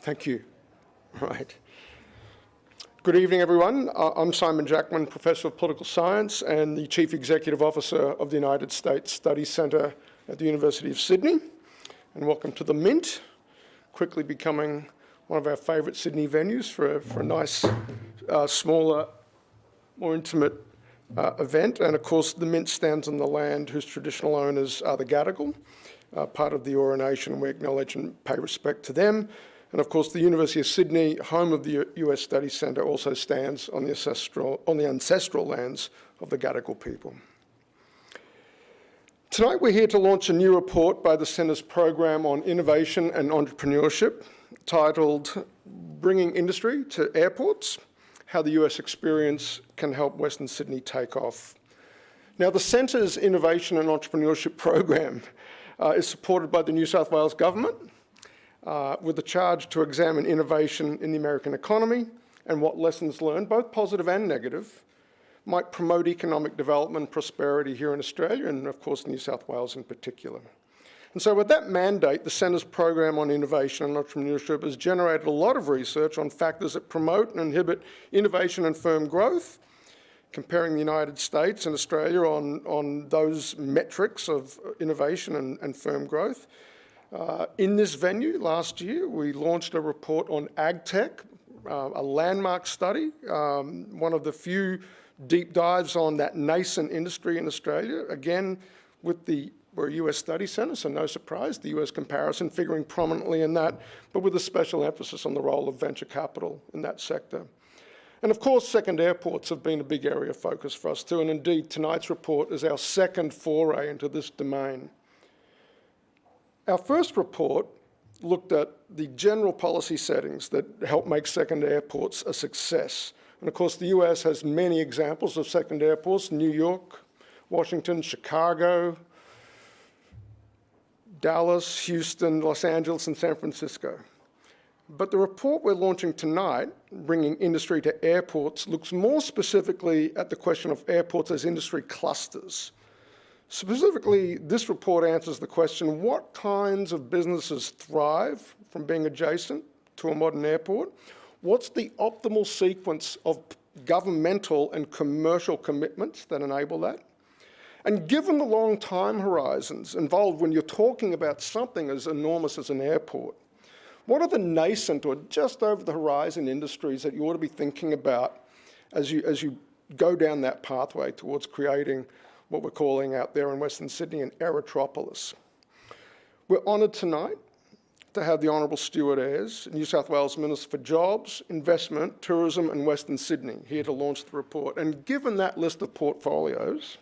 Thank you. Right. Good evening, everyone. I'm Simon Jackman, Professor of Political Science and the Chief Executive Officer of the United States Studies Centre at the University of Sydney. And welcome to the Mint, quickly becoming one of our favourite Sydney venues for a nice, smaller, more intimate event. And of course, the Mint stands on the land whose traditional owners are the Gadigal, part of the Eora Nation, and we acknowledge and pay respect to them. And of course, the University of Sydney, home of the US Studies Centre, also stands on the ancestral lands of the Gadigal people. Tonight, we're here to launch a new report by the Centre's program on innovation and entrepreneurship, titled Bringing Industry to Airports: How the US Experience Can Help Western Sydney Take Off. Now, the Centre's innovation and entrepreneurship program is supported by the New South Wales Government, with a charge to examine innovation in the American economy and what lessons learned, both positive and negative, might promote economic development and prosperity here in Australia and, of course, New South Wales in particular. And so with that mandate, the Centre's program on innovation and entrepreneurship has generated a lot of research on factors that promote and inhibit innovation and firm growth, comparing the United States and Australia on those metrics of innovation and firm growth. In this venue last year, we launched a report on AgTech, a landmark study, one of the few deep dives on that nascent industry in Australia. Again, we're a US Studies Centre, so no surprise, the US comparison figuring prominently in that, but with a special emphasis on the role of venture capital in that sector. And of course, second airports have been a big area of focus for us too, and indeed tonight's report is our second foray into this domain. Our first report looked at the general policy settings that help make second airports a success. And of course, the US has many examples of second airports: New York, Washington, Chicago, Dallas, Houston, Los Angeles, and San Francisco. But the report we're launching tonight, Bringing Industry to Airports, looks more specifically at the question of airports as industry clusters. Specifically, this report answers the question, what kinds of businesses thrive from being adjacent to a modern airport? What's the optimal sequence of governmental and commercial commitments that enable that? And given the long time horizons involved when you're talking about something as enormous as an airport, what are the nascent or just over the horizon industries that you ought to be thinking about as you go down that pathway towards creating what we're calling out there in Western Sydney an aerotropolis? We're honoured tonight to have the Honourable Stuart Ayres, New South Wales Minister for Jobs, Investment, Tourism and Western Sydney, here to launch the report. And given that list of portfolios,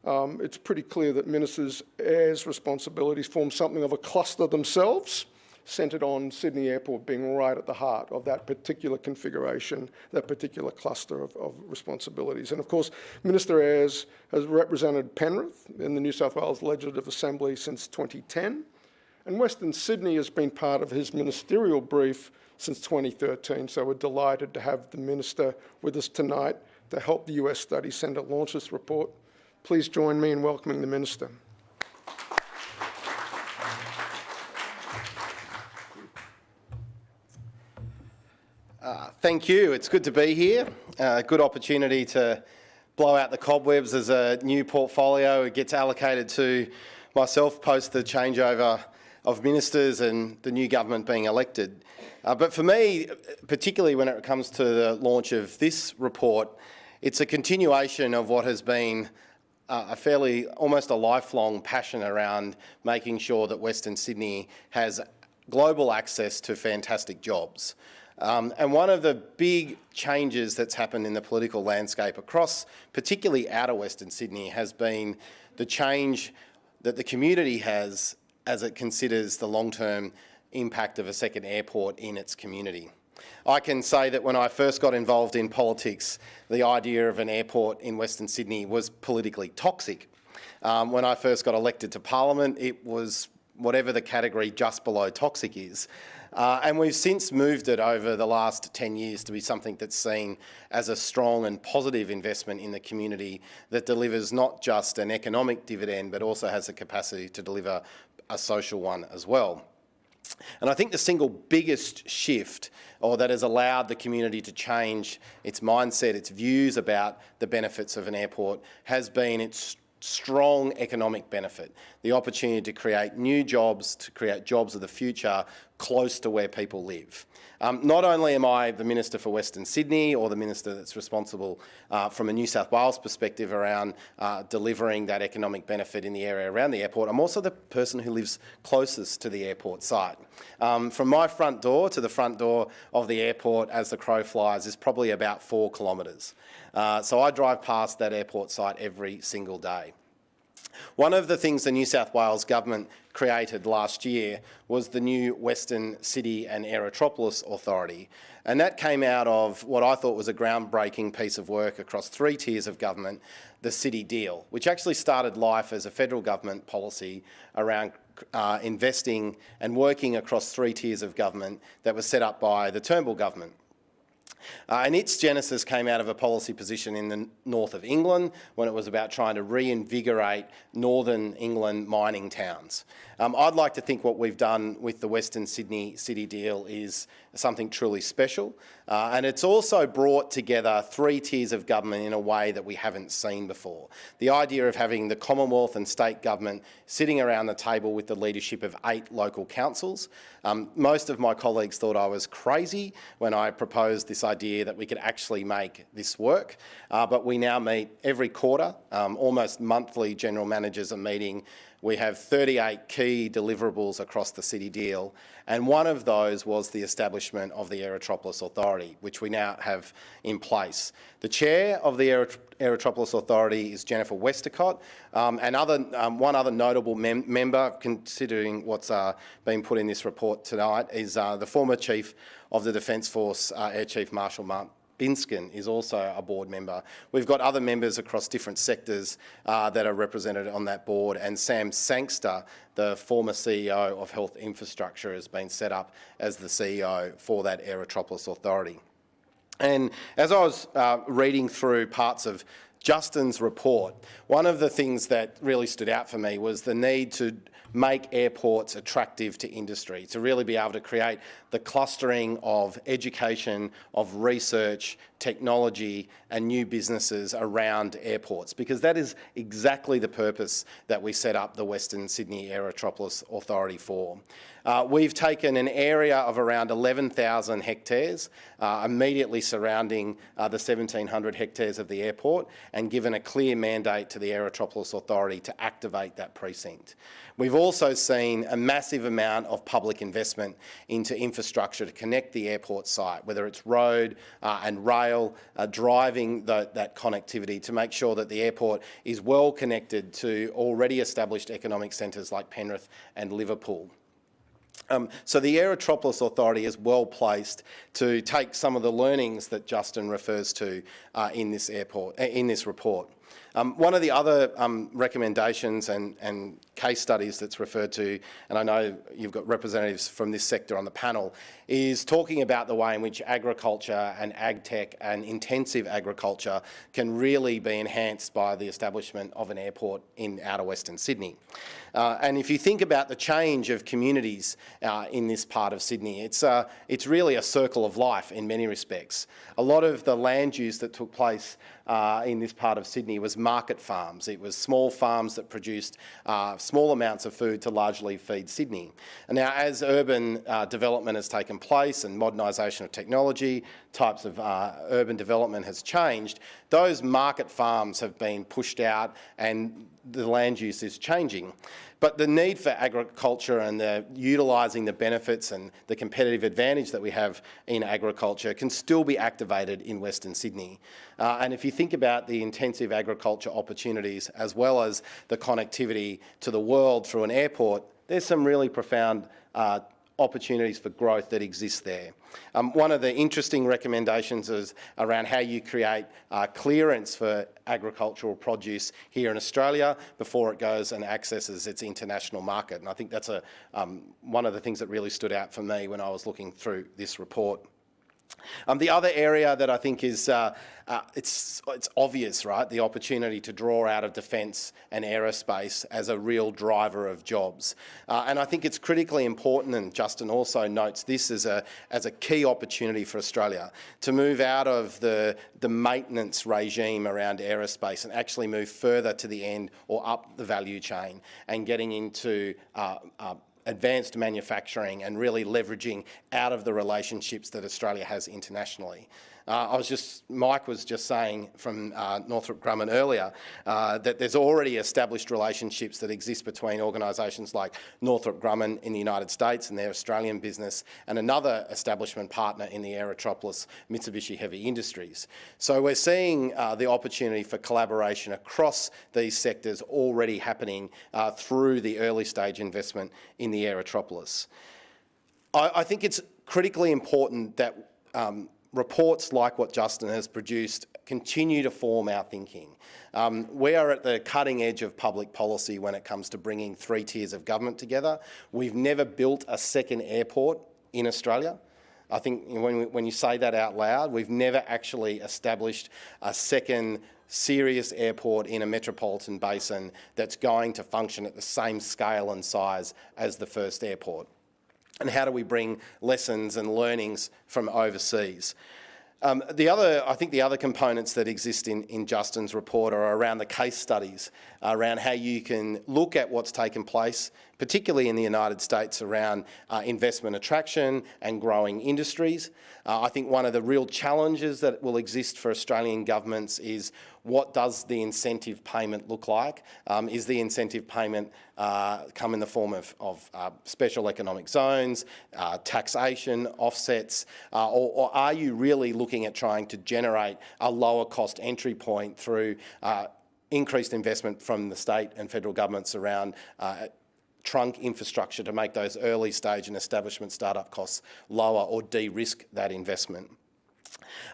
it's pretty clear that Minister Ayres' responsibilities form something of a cluster themselves, centred on Sydney Airport being right at the heart of that particular configuration, that particular cluster of responsibilities. And of course, Minister Ayres has represented Penrith in the New South Wales Legislative Assembly since 2010, and Western Sydney has been part of his ministerial brief since 2013, so we're delighted to have the Minister with us tonight to help the US Studies Centre launch this report. Please join me in welcoming the Minister. Thank you. It's good to be here. Good opportunity to blow out the cobwebs as a new portfolio. It gets allocated to myself post the changeover of ministers and the new government being elected. But for me, particularly when it comes to the launch of this report, it's a continuation of what has been almost a lifelong passion around making sure that Western Sydney has global access to fantastic jobs. And one of the big changes that's happened in the political landscape across, particularly out of Western Sydney, has been the change that the community has as it considers the long-term impact of a second airport in its community. I can say that when I first got involved in politics, the idea of an airport in Western Sydney was politically toxic. When I first got elected to Parliament, it was whatever the category just below toxic is. And we've since moved it over the last 10 years to be something that's seen as a strong and positive investment in the community that delivers not just an economic dividend, but also has the capacity to deliver a social one as well. And I think the single biggest shift, or that has allowed the community to change its mindset, its views about the benefits of an airport, has been its strong economic benefit. The opportunity to create new jobs, to create jobs of the future close to where people live. Not only am I the Minister for Western Sydney, or the Minister that's responsible from a New South Wales perspective around delivering that economic benefit in the area around the airport, I'm also the person who lives closest to the airport site. From my front door to the front door of the airport as the crow flies is probably about 4 kilometres. So I drive past that airport site every single day. One of the things the New South Wales government created last year was the new Western City and Aerotropolis Authority, and that came out of what I thought was a groundbreaking piece of work across 3 tiers of government, the City Deal, which actually started life as a federal government policy around investing and working across 3 tiers of government that was set up by the Turnbull government. And its genesis came out of a policy position in the north of England when it was about trying to reinvigorate northern England mining towns. I'd like to think what we've done with the Western Sydney City Deal is something truly special, and it's also brought together 3 tiers of government in a way that we haven't seen before. The idea of having the Commonwealth and state government sitting around the table with the leadership of 8 local councils. Most of my colleagues thought I was crazy when I proposed this idea that we could actually make this work, but we now meet every quarter, almost monthly general managers are meeting. We have 38 key deliverables across the City Deal, and one of those was the establishment of the Aerotropolis Authority, which we now have in place. The chair of the Aerotropolis Authority is Jennifer Westacott, and one other notable member, considering what's been put in this report tonight, is the former Chief of the Defence Force, Air Chief Marshal Mark Binskin is also a board member. We've got other members across different sectors that are represented on that board, and Sam Sangster, the former CEO of Health Infrastructure, has been set up as the CEO for that Aerotropolis Authority. And as I was reading through parts of Justin's report, one of the things that really stood out for me was the need to make airports attractive to industry, to really be able to create the clustering of education, of research, technology and new businesses around airports, because that is exactly the purpose that we set up the Western Sydney Aerotropolis Authority for. We've taken an area of around 11,000 hectares immediately surrounding the 1,700 hectares of the airport and given a clear mandate to the Aerotropolis Authority to activate that precinct. We've also seen a massive amount of public investment into infrastructure to connect the airport site, whether it's road and rail, driving that connectivity to make sure that the airport is well connected to already established economic centres like Penrith and Liverpool. So the Aerotropolis Authority is well placed to take some of the learnings that Justin refers to in this report. One of the other recommendations and case studies that's referred to, and I know you've got representatives from this sector on the panel, is talking about the way in which agriculture and AgTech and intensive agriculture can really be enhanced by the establishment of an airport in outer Western Sydney. And if you think about the change of communities in this part of Sydney, it's really a circle of life in many respects. A lot of the land use that took place in this part of Sydney was market farms. It was small farms that produced small amounts of food to largely feed Sydney. And now as urban development has taken place and modernisation of technology, types of urban development has changed, those market farms have been pushed out and the land use is changing. But the need for agriculture and utilising the benefits and the competitive advantage that we have in agriculture can still be activated in Western Sydney. And if you think about the intensive agriculture opportunities as well as the connectivity to the world through an airport, there's some really profound opportunities for growth that exist there. One of the interesting recommendations is around how you create clearance for agricultural produce here in Australia before it goes and accesses its international market. And I think that's one of the things that really stood out for me when I was looking through this report. The other area that I think is, it's obvious, right? The opportunity to draw out of defence and aerospace as a real driver of jobs. And I think it's critically important, and Justin also notes this as a key opportunity for Australia, to move out of the maintenance regime around aerospace and actually move further to the end or up the value chain and getting into advanced manufacturing and really leveraging out of the relationships that Australia has internationally. Mike was just saying from Northrop Grumman earlier that there's already established relationships that exist between organisations like Northrop Grumman in the United States and their Australian business, and another establishment partner in the Aerotropolis, Mitsubishi Heavy Industries. So we're seeing the opportunity for collaboration across these sectors already happening through the early stage investment in the Aerotropolis. I think it's critically important that reports like what Justin has produced continue to form our thinking. We are at the cutting edge of public policy when it comes to bringing 3 tiers of government together. We've never built a second airport in Australia. I think when you say that out loud, we've never actually established a second serious airport in a metropolitan basin that's going to function at the same scale and size as the first airport. And how do we bring lessons and learnings from overseas? I think the other components that exist in Justin's report are around the case studies, around how you can look at what's taken place, particularly in the United States, around investment attraction and growing industries. I think one of the real challenges that will exist for Australian governments is, what does the incentive payment look like? Is the incentive payment come in the form of special economic zones, taxation, offsets, or are you really looking at trying to generate a lower cost entry point through increased investment from the state and federal governments around trunk infrastructure to make those early stage and establishment startup costs lower or de-risk that investment?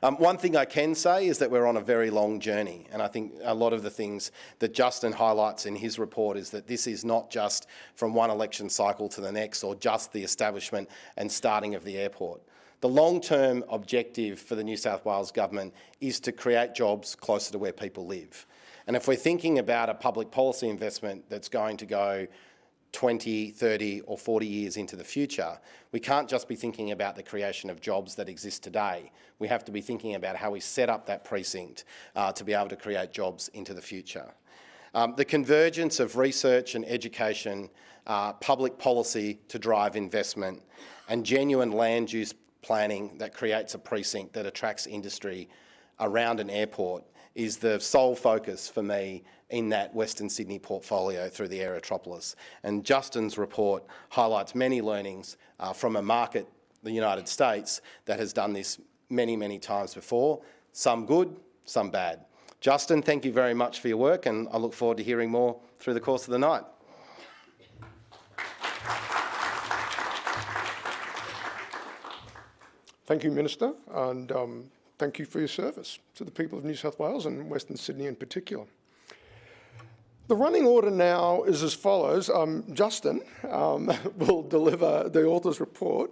One thing I can say is that we're on a very long journey, and I think a lot of the things that Justin highlights in his report is that this is not just from one election cycle to the next, or just the establishment and starting of the airport. The long-term objective for the New South Wales government is to create jobs closer to where people live. And if we're thinking about a public policy investment that's going to go 20, 30 or 40 years into the future, we can't just be thinking about the creation of jobs that exist today. We have to be thinking about how we set up that precinct to be able to create jobs into the future. The convergence of research and education, public policy to drive investment, and genuine land use planning that creates a precinct that attracts industry around an airport is the sole focus for me in that Western Sydney portfolio through the Aerotropolis. And Justin's report highlights many learnings from a market, the United States, that has done this many, many times before, some good, some bad. Justin, thank you very much for your work, and I look forward to hearing more through the course of the night. Thank you, Minister, and thank you for your service to the people of New South Wales and Western Sydney in particular. The running order now is as follows. Justin will deliver the author's report,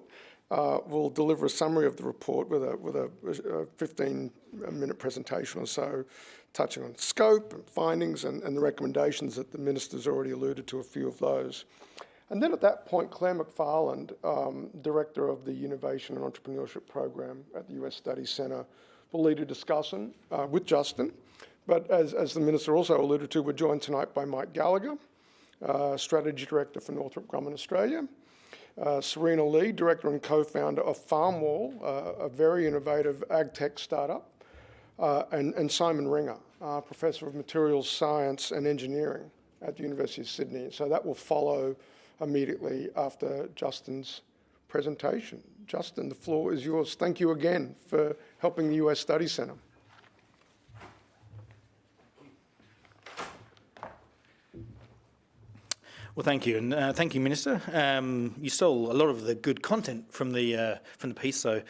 will deliver a summary of the report with a 15-minute presentation or so, touching on scope and findings and the recommendations that the Minister's already alluded to a few of those. And then at that point, Claire McFarland, Director of the Innovation and Entrepreneurship Program at the US Studies Centre, will lead a discussion with Justin. But as the Minister also alluded to, we're joined tonight by Mike Gallagher, Strategy Director for Northrop Grumman Australia, Serena Lee, Director and co-founder of FarmWall, a very innovative AgTech startup, and Simon Ringer, Professor of Materials Science and Engineering at the University of Sydney. So that will follow immediately after Justin's presentation. Justin, the floor is yours. Thank you again for helping the US Studies Centre. Well, thank you, and thank you, Minister. You stole a lot of the good content from the piece, so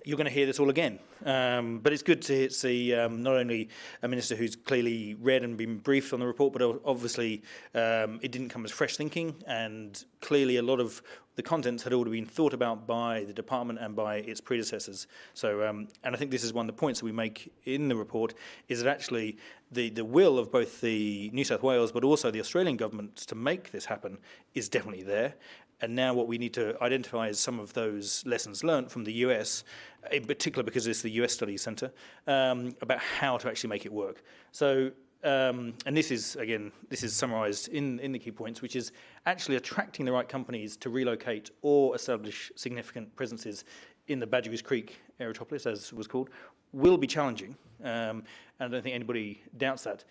you're going to hear this all again. But it's good to see not only a Minister who's clearly read and been briefed on the report, but obviously it didn't come as fresh thinking, and clearly a lot of the contents had already been thought about by the department and by its predecessors. So, and I think this is one of the points that we make in the report, is that actually the will of both the New South Wales but also the Australian government to make this happen is definitely there. And now what we need to identify is some of those lessons learned from the US, in particular because it's the US Studies Centre, about how to actually make it work. So, and this is, again, this is summarised in the key points, which is actually attracting the right companies to relocate or establish significant presences in the Badgerys Creek Aerotropolis, as it was called, will be challenging. And I don't think anybody doubts that.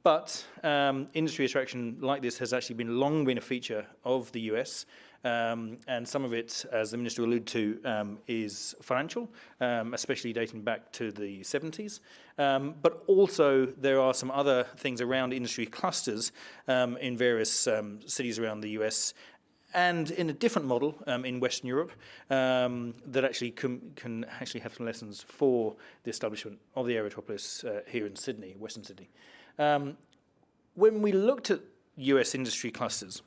But industry attraction like this has actually long been a feature of the US, and some of it, as the Minister alluded to, is financial, especially dating back to the 70s. But also there are some other things around industry clusters in various cities around the US, and in a different model in Western Europe that actually can actually have some lessons for the establishment of the Aerotropolis here in Sydney, Western Sydney. When we looked at US industry clusters,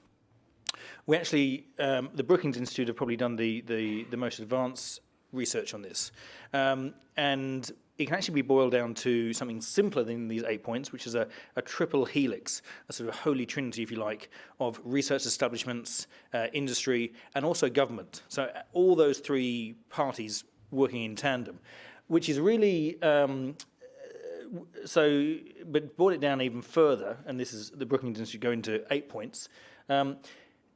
we actually, the Brookings Institute have probably done the most advanced research on this. And it can actually be boiled down to something simpler than these 8 points, which is a triple helix, a sort of holy trinity, if you like, of research establishments, industry, and also government. So all those three parties working in tandem, which is really... but brought it down even further, and this is the Brookings Institute go into 8 points.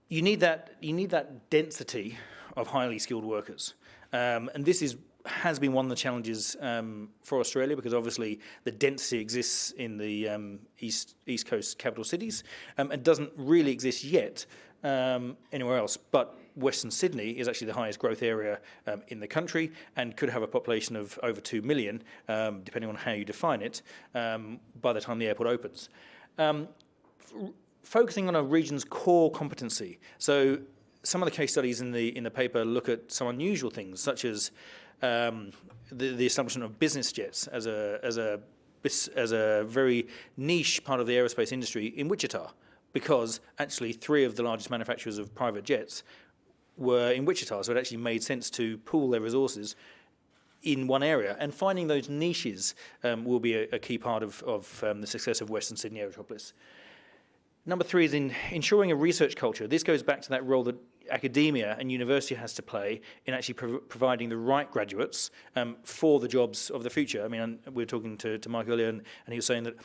You need that density of highly skilled workers, and this has been one of the challenges for Australia, because obviously the density exists in the east coast capital cities, and doesn't really exist yet anywhere else. But Western Sydney is actually the highest growth area in the country, and could have a population of over 2 million, depending on how you define it, by the time the airport opens. Focusing on a region's core competency. So some of the case studies in the paper look at some unusual things, such as the establishment of business jets as a very niche part of the aerospace industry in Wichita, because actually 3 of the largest manufacturers of private jets were in Wichita, so it actually made sense to pool their resources in one area. And finding those niches will be a key part of the success of Western Sydney Aerotropolis. Number 3 is in ensuring a research culture. This goes back to that role that academia and university has to play in actually providing the right graduates for the jobs of the future. I mean, we were talking to Mike earlier, and he was saying that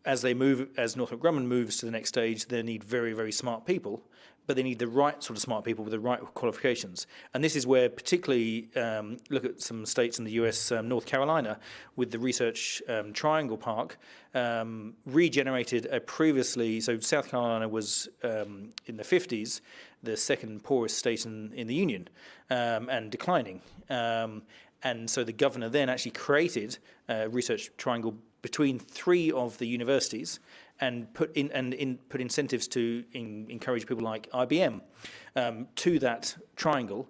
as Northrop Grumman moves to the next stage, they need very, very smart people, but they need the right sort of smart people with the right qualifications. And this is where particularly, look at some states in the US, North Carolina, with the Research Triangle Park, regenerated a previously, so South Carolina was in the 50s, the second poorest state in the Union, and declining. And so the governor then actually created a research triangle between 3 of the universities, and put incentives to encourage people like IBM to that triangle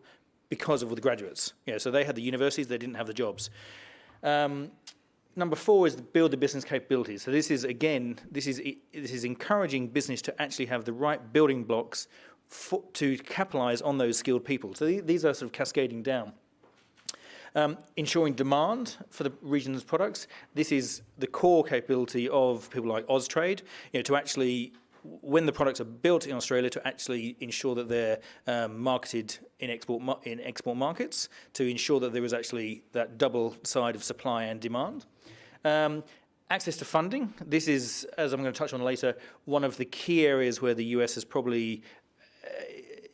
because of all the graduates. So they had the universities, they didn't have the jobs. Number 4 is build the business capabilities. So this is encouraging business to actually have the right building blocks to capitalise on those skilled people. So these are sort of cascading down. Ensuring demand for the region's products. This is the core capability of people like Austrade, to actually, when the products are built in Australia, to actually ensure that they're marketed in export markets, to ensure that there is actually that double side of supply and demand. Access to funding. This is, as I'm going to touch on later, one of the key areas where the US is probably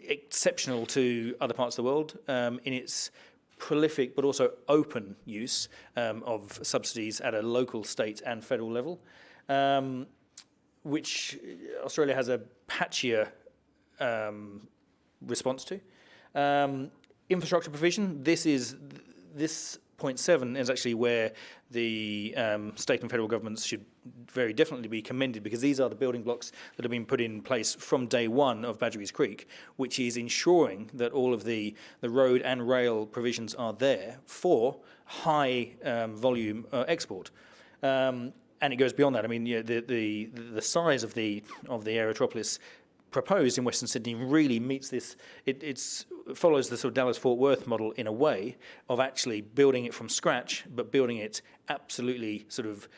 exceptional to other parts of the world in its prolific but also open use of subsidies at a local, state and federal level, which Australia has a patchier response to. Infrastructure provision, this point 7 is actually where the state and federal governments should very definitely be commended, because these are the building blocks that have been put in place from day one of Badgerys Creek, which is ensuring that all of the road and rail provisions are there for high volume export. And it goes beyond that. I mean, the size of the Aerotropolis proposed in Western Sydney really meets this. It follows the sort of Dallas-Fort Worth model in a way of actually building it from scratch, but building it absolutely sort of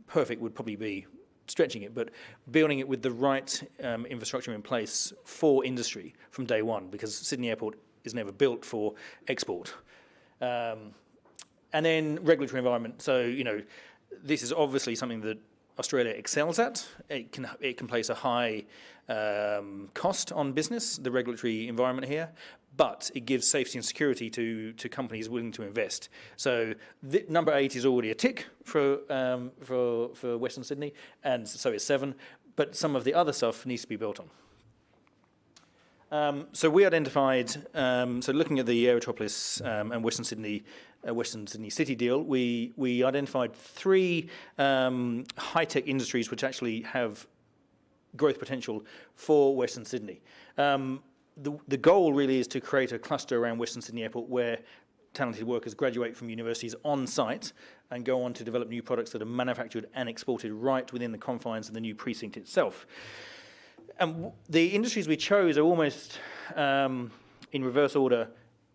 perfect would probably be stretching it, but building it with the right infrastructure in place for industry from day one, because Sydney Airport is never built for export. And then regulatory environment. So, you know, this is obviously something that Australia excels at. It can place a high cost on business, the regulatory environment here, but it gives safety and security to companies willing to invest. So number 8 is already a tick for Western Sydney, and so is 7. But some of the other stuff needs to be built on. So we identified, so looking at the Aerotropolis and Western Sydney City deal, we identified 3 high-tech industries which actually have growth potential for Western Sydney. The goal really is to create a cluster around Western Sydney Airport where talented workers graduate from universities on site and go on to develop new products that are manufactured and exported right within the confines of the new precinct itself. And the industries we chose are almost in reverse order.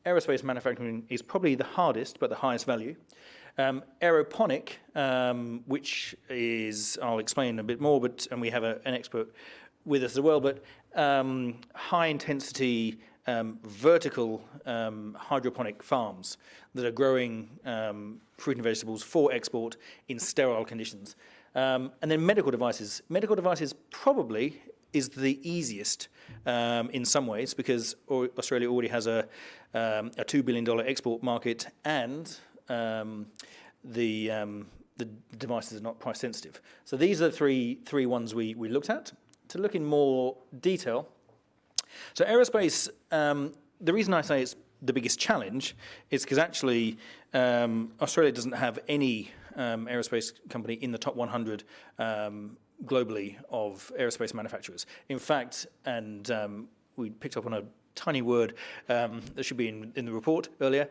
Aerospace manufacturing is probably the hardest, but the highest value. Aeroponic, which is, I'll explain a bit more, and we have an expert with us as well, but high intensity vertical hydroponic farms that are growing fruit and vegetables for export in sterile conditions. And then medical devices. Medical devices probably is the easiest in some ways, because Australia already has a $2 billion export market, and the devices are not price sensitive. So these are the three ones we looked at. To look in more detail, so aerospace, the reason I say it's the biggest challenge is because actually Australia doesn't have any aerospace company in the top 100 globally of aerospace manufacturers. In fact, and we picked up on a tiny word that should be in the report earlier,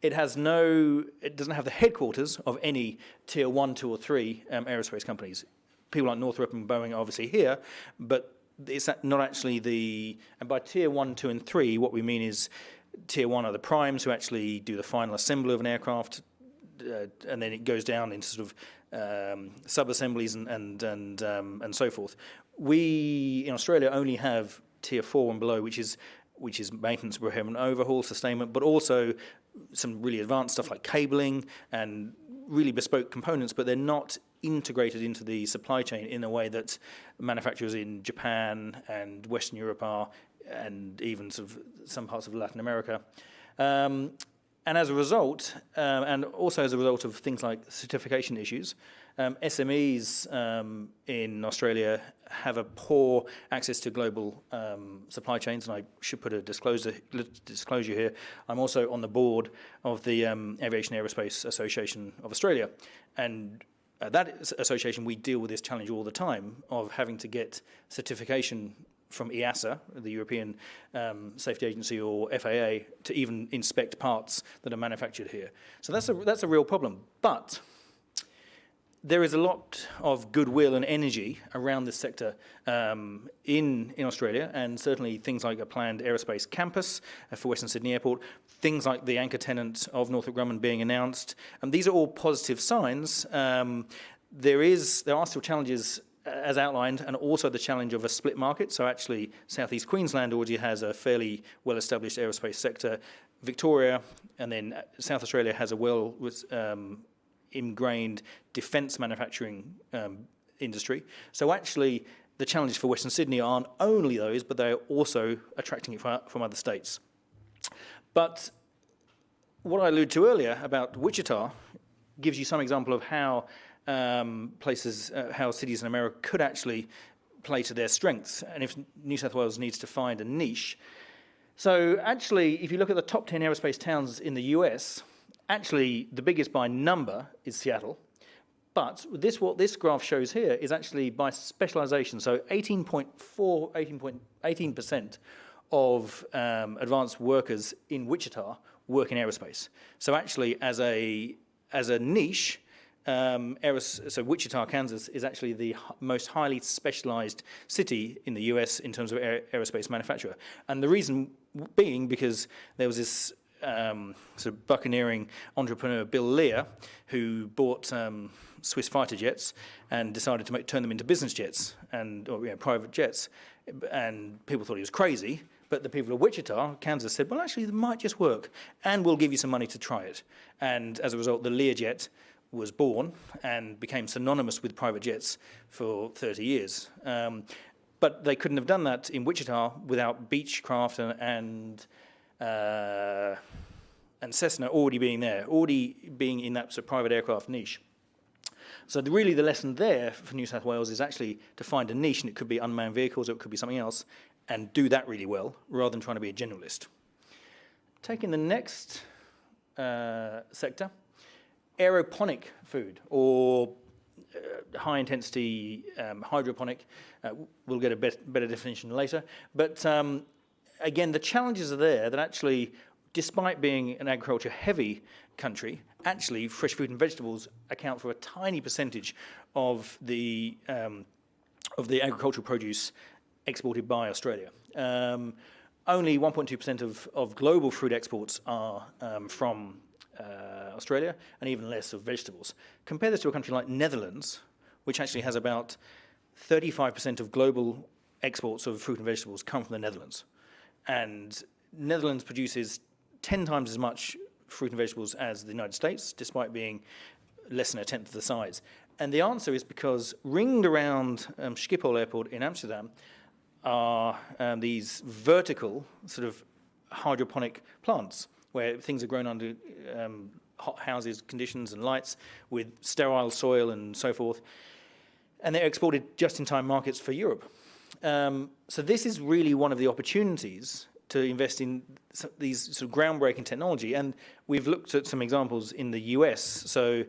it doesn't have the headquarters of any tier 1, 2 or 3 aerospace companies. People like Northrop and Boeing are obviously here, but it's not actually and by tier 1, 2 and 3, what we mean is tier 1 are the primes who actually do the final assembly of an aircraft, and then it goes down into sort of sub-assemblies and so forth. We, in Australia, only have tier 4 and below, which is maintenance, repair and overhaul, sustainment, but also some really advanced stuff like cabling and really bespoke components, but they're not integrated into the supply chain in a way that manufacturers in Japan and Western Europe are, and even sort of some parts of Latin America. And as a result, and also as a result of things like certification issues, SMEs in Australia have a poor access to global supply chains, and I should put a disclosure here. I'm also on the board of the Aviation Aerospace Association of Australia, and at that association we deal with this challenge all the time of having to get certification from EASA, the European Safety Agency, or FAA, to even inspect parts that are manufactured here. So that's a real problem. But there is a lot of goodwill and energy around this sector in Australia, and certainly things like a planned aerospace campus for Western Sydney Airport, things like the anchor tenant of Northrop Grumman being announced. And these are all positive signs. There are still challenges as outlined, and also the challenge of a split market. So actually, South East Queensland already has a fairly well-established aerospace sector. Victoria, and then South Australia has a ingrained defence manufacturing industry. So actually, the challenges for Western Sydney aren't only those, but they're also attracting it from other states. But what I alluded to earlier about Wichita gives you some example of how how cities in America could actually play to their strengths, and if New South Wales needs to find a niche. So actually, if you look at the top 10 aerospace towns in the US, actually the biggest by number is Seattle. But what this graph shows here is actually by specialization. So 18% of advanced workers in Wichita work in aerospace. So actually, as a niche, so Wichita, Kansas, is actually the most highly specialized city in the US in terms of aerospace manufacturer. And the reason being because there was this sort of buccaneering entrepreneur, Bill Lear, who bought Swiss fighter jets and decided to turn them into business jets and private jets. And people thought he was crazy. But the people of Wichita, Kansas, said, well, actually, it might just work, and we'll give you some money to try it. And as a result, the Learjet was born and became synonymous with private jets for 30 years. But they couldn't have done that in Wichita without Beechcraft and Cessna already being there, already being in that sort of private aircraft niche. So really the lesson there for New South Wales is actually to find a niche, and it could be unmanned vehicles, or it could be something else, and do that really well, rather than trying to be a generalist. Taking the next sector, aeroponic food, or high-intensity hydroponic. We'll get a better definition later. But again, the challenges are there that actually, despite being an agriculture-heavy country, actually fresh fruit and vegetables account for a tiny percentage of the agricultural produce exported by Australia. Only 1.2% of global fruit exports are from Australia, and even less of vegetables. Compare this to a country like Netherlands, which actually has about 35% of global exports of fruit and vegetables come from the Netherlands. And Netherlands produces 10 times as much fruit and vegetables as the United States, despite being less than a tenth of the size. And the answer is because ringed around Schiphol Airport in Amsterdam are these vertical sort of hydroponic plants where things are grown under hot houses conditions and lights with sterile soil and so forth. And they're exported just-in-time markets for Europe. So this is really one of the opportunities to invest in these sort of groundbreaking technology. And we've looked at some examples in the US. So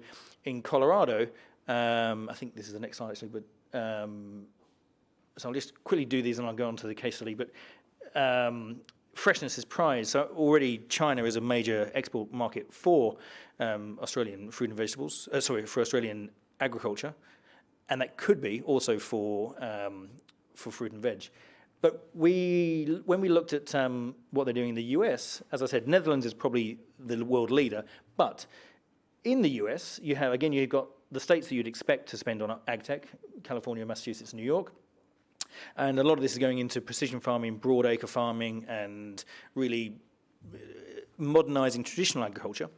in Colorado, I think this is the next slide actually, but so I'll just quickly do these and I'll go on to the case study. But freshness is prized. So already China is a major export market for Australian fruit and vegetables, for Australian agriculture. And that could be also for fruit and veg. But when we looked at what they're doing in the US, as I said, Netherlands is probably the world leader. But in the US, you've got the states that you'd expect to spend on AgTech, California, Massachusetts, New York. And a lot of this is going into precision farming, broadacre farming, and really modernizing traditional agriculture.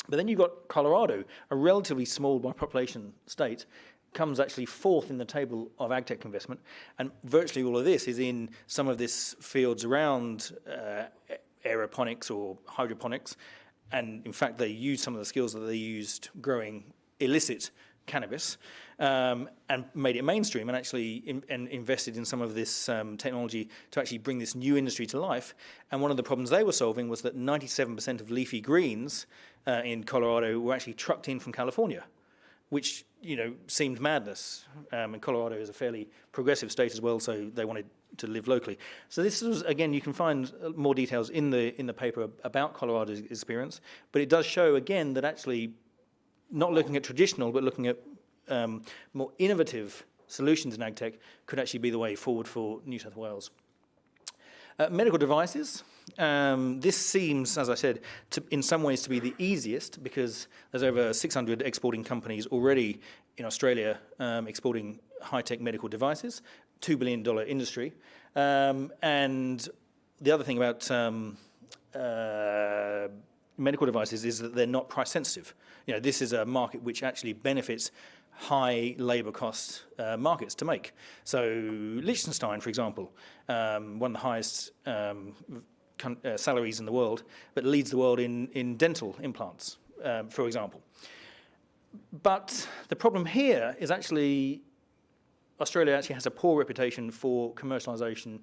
But then you've got Colorado, a relatively small by population state, comes actually fourth in the table of AgTech investment, and virtually all of this is in some of this fields around aeroponics or hydroponics, and in fact they use some of the skills that they used growing illicit cannabis and made it mainstream and actually invested in some of this technology to actually bring this new industry to life. And one of the problems they were solving was that 97% of leafy greens in Colorado were actually trucked in from California, which seemed madness. And Colorado is a fairly progressive state as well, so they wanted to live locally. So this was, again, you can find more details in the paper about Colorado's experience, but it does show again that actually not looking at traditional, but looking at more innovative solutions in AgTech could actually be the way forward for New South Wales. Medical devices. This seems, as I said, in some ways to be the easiest because there's over 600 exporting companies already in Australia exporting high-tech medical devices, $2 billion industry. And the other thing about medical devices is that they're not price sensitive. This is a market which actually benefits high labour cost markets to make. So Liechtenstein, for example, one of the highest salaries in the world, but leads the world in dental implants, for example. But the problem here is actually Australia actually has a poor reputation for commercialisation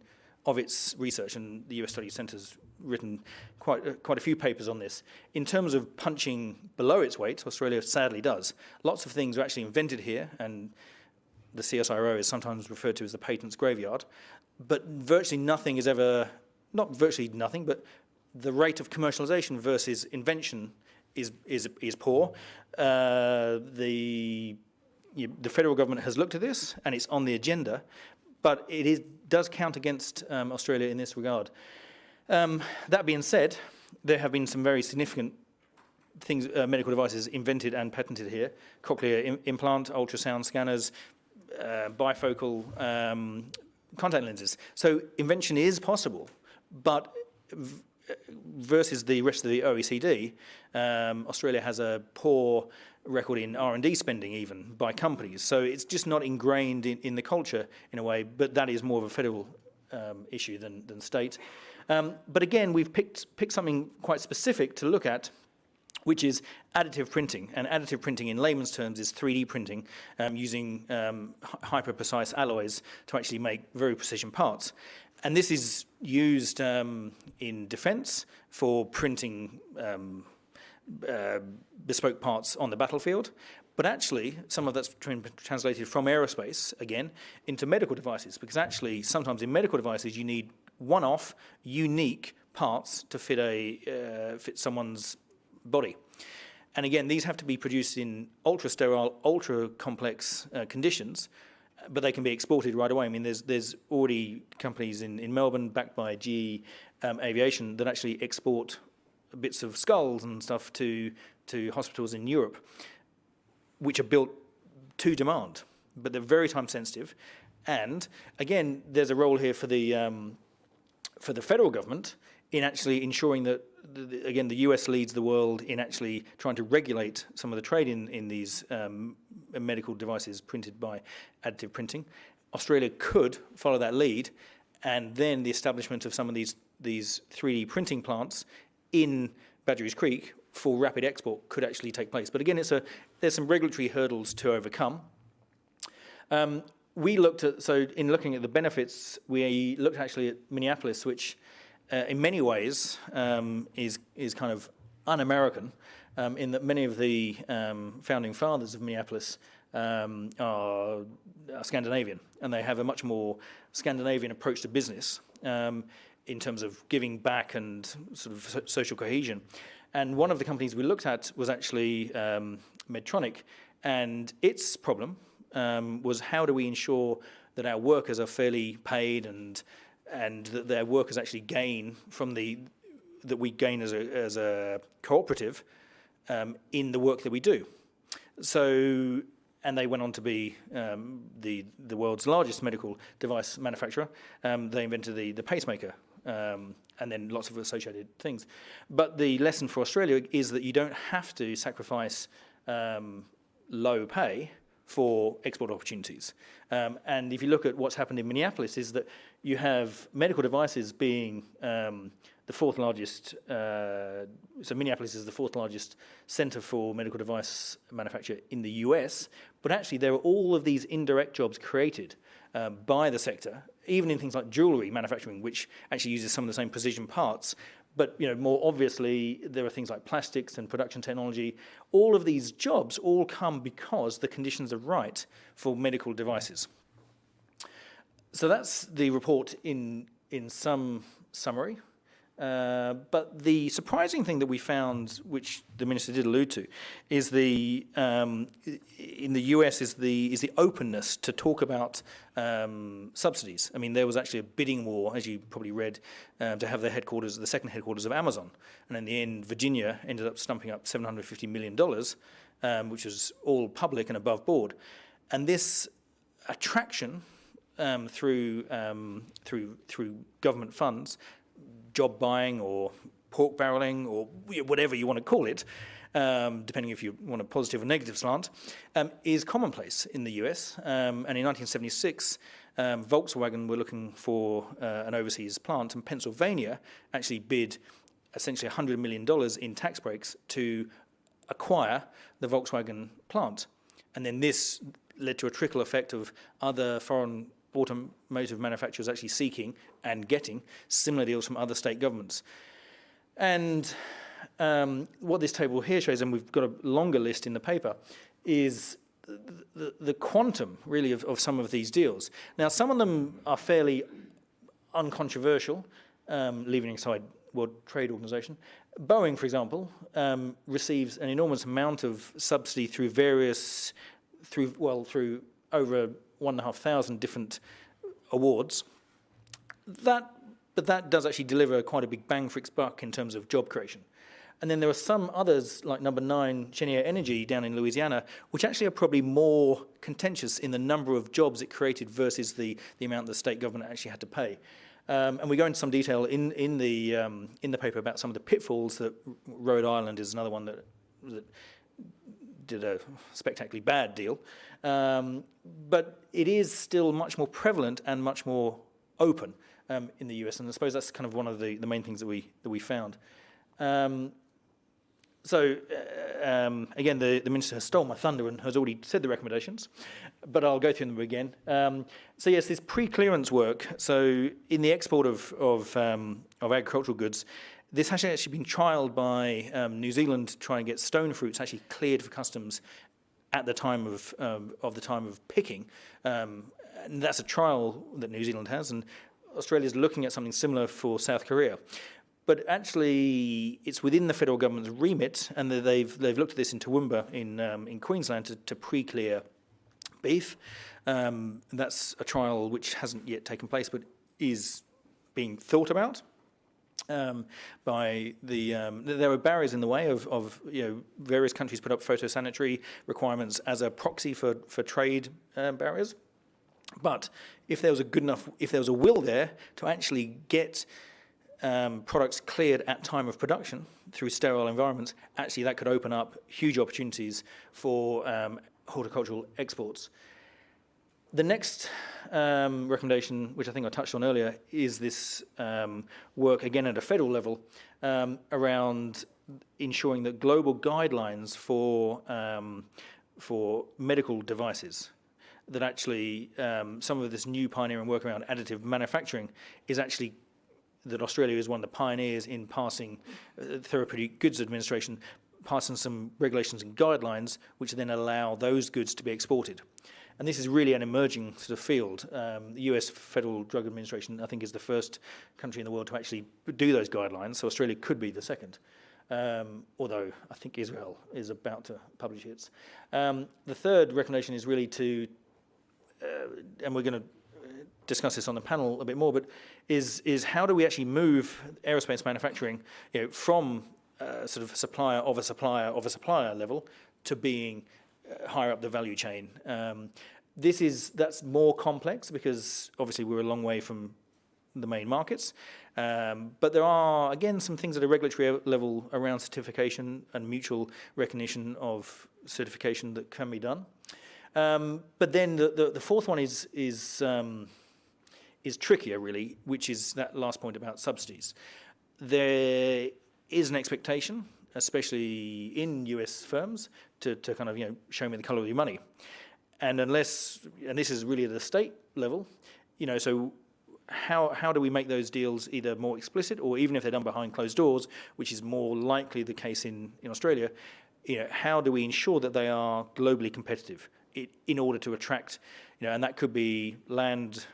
of its research, and the US Studies Centre's written quite a few papers on this. In terms of punching below its weight, Australia sadly does. Lots of things are actually invented here, and the CSIRO is sometimes referred to as the patents graveyard, but virtually nothing is ever, not virtually nothing, but the rate of commercialisation versus invention is poor. The federal government has looked at this and it's on the agenda, but does count against Australia in this regard. That being said, there have been some very significant things, medical devices invented and patented here: cochlear implant, ultrasound scanners, bifocal contact lenses. So invention is possible, but versus the rest of the OECD, Australia has a poor record in R&D spending even by companies. So it's just not ingrained in the culture in a way, but that is more of a federal issue than state. But again, we've picked something quite specific to look at, which is additive printing. And additive printing in layman's terms is 3D printing using hyper-precise alloys to actually make very precision parts. And this is used in defence for printing bespoke parts on the battlefield. But actually, some of that's translated from aerospace, again, into medical devices. Because actually, sometimes in medical devices, you need one-off, unique parts to fit someone's body. And again, these have to be produced in ultra-sterile, ultra-complex conditions, but they can be exported right away. I mean, there's already companies in Melbourne, backed by GE Aviation, that actually export bits of skulls and stuff to hospitals in Europe, which are built to demand, but they're very time sensitive. And again, there's a role here for the federal government in actually ensuring that, again, the US leads the world in actually trying to regulate some of the trade in these medical devices printed by additive printing. Australia could follow that lead, and then the establishment of some of these 3D printing plants in Badgerys Creek for rapid export could actually take place. But again, there's some regulatory hurdles to overcome. We looked at, so in looking at the benefits, we looked actually at Minneapolis, which in many ways is kind of un-American, in that many of the founding fathers of Minneapolis are Scandinavian, and they have a much more Scandinavian approach to business in terms of giving back and sort of social cohesion. And one of the companies we looked at was actually Medtronic, and its problem was, how do we ensure that our workers are fairly paid and that their workers actually gain from that we gain as a cooperative in the work that we do. So, and they went on to be the world's largest medical device manufacturer. They invented the pacemaker, and then lots of associated things. But the lesson for Australia is that you don't have to sacrifice low pay for export opportunities. And if you look at what's happened in Minneapolis, is that you have medical devices being the fourth largest, so Minneapolis is the fourth largest centre for medical device manufacture in the US, but actually there are all of these indirect jobs created by the sector, even in things like jewellery manufacturing, which actually uses some of the same precision parts. But more obviously, there are things like plastics and production technology. All of these jobs all come because the conditions are right for medical devices. So that's the report in some summary. But the surprising thing that we found, which the Minister did allude to, is in the US is the openness to talk about subsidies. I mean, there was actually a bidding war, as you probably read, to have the second headquarters of Amazon. And in the end, Virginia ended up stumping up $750 million, which was all public and above board. And this attraction through government funds, job buying or pork barreling or whatever you want to call it, depending if you want a positive or negative slant, is commonplace in the US. And in 1976, Volkswagen were looking for an overseas plant, and Pennsylvania actually bid essentially $100 million in tax breaks to acquire the Volkswagen plant. And then this led to a trickle effect of other foreign automotive manufacturers actually seeking and getting similar deals from other state governments. And what this table here shows, and we've got a longer list in the paper, is the quantum, really, of some of these deals. Now, some of them are fairly uncontroversial, leaving aside World Trade Organization, Boeing, for example, receives an enormous amount of subsidy through through over 1,500 different awards. But that does actually deliver quite a big bang for its buck in terms of job creation. And then there are some others, like number 9, Cheniere Energy down in Louisiana, which actually are probably more contentious in the number of jobs it created versus the amount the state government actually had to pay. And we go into some detail in the paper about some of the pitfalls that Rhode Island is another one that did a spectacularly bad deal. But it is still much more prevalent and much more open in the US, and I suppose that's kind of one of the main things that we found. Again, the Minister has stole my thunder and has already said the recommendations, but I'll go through them again. So yes, this pre-clearance work, so in the export of agricultural goods, this has actually been trialled by New Zealand to try and get stone fruits actually cleared for customs at the time of picking. And that's a trial that New Zealand has, and Australia's looking at something similar for South Korea. But actually, it's within the federal government's remit, and they've looked at this in Toowoomba in Queensland to pre-clear beef. That's a trial which hasn't yet taken place, but is being thought about. By there are barriers in the way of various countries put up photosanitary requirements as a proxy for trade barriers. But if there was a will there to actually get products cleared at time of production through sterile environments, actually that could open up huge opportunities for horticultural exports. The next recommendation, which I think I touched on earlier, is this work, again at a federal level, around ensuring that global guidelines for medical devices, that actually some of this new pioneering work around additive manufacturing is actually that Australia is one of the pioneers in passing Therapeutic Goods Administration, passing some regulations and guidelines which then allow those goods to be exported. And this is really an emerging sort of field. The US Federal Drug Administration, I think, is the first country in the world to actually do those guidelines, so Australia could be the second. Although I think Israel is about to publish its. The third recommendation is really to, and we're going to discuss this on the panel a bit more, but is how do we actually move aerospace manufacturing, from sort of supplier of a supplier level to being higher up the value chain. That's more complex because obviously we're a long way from the main markets, but there are again some things at a regulatory level around certification and mutual recognition of certification that can be done. But then the fourth one is trickier really, which is that last point about subsidies. There is an expectation, especially in US firms, to kind of show me the colour of your money, and this is really at the state level, so how do we make those deals either more explicit or even if they're done behind closed doors, which is more likely the case in Australia, how do we ensure that they are globally competitive in order to attract, and that could be land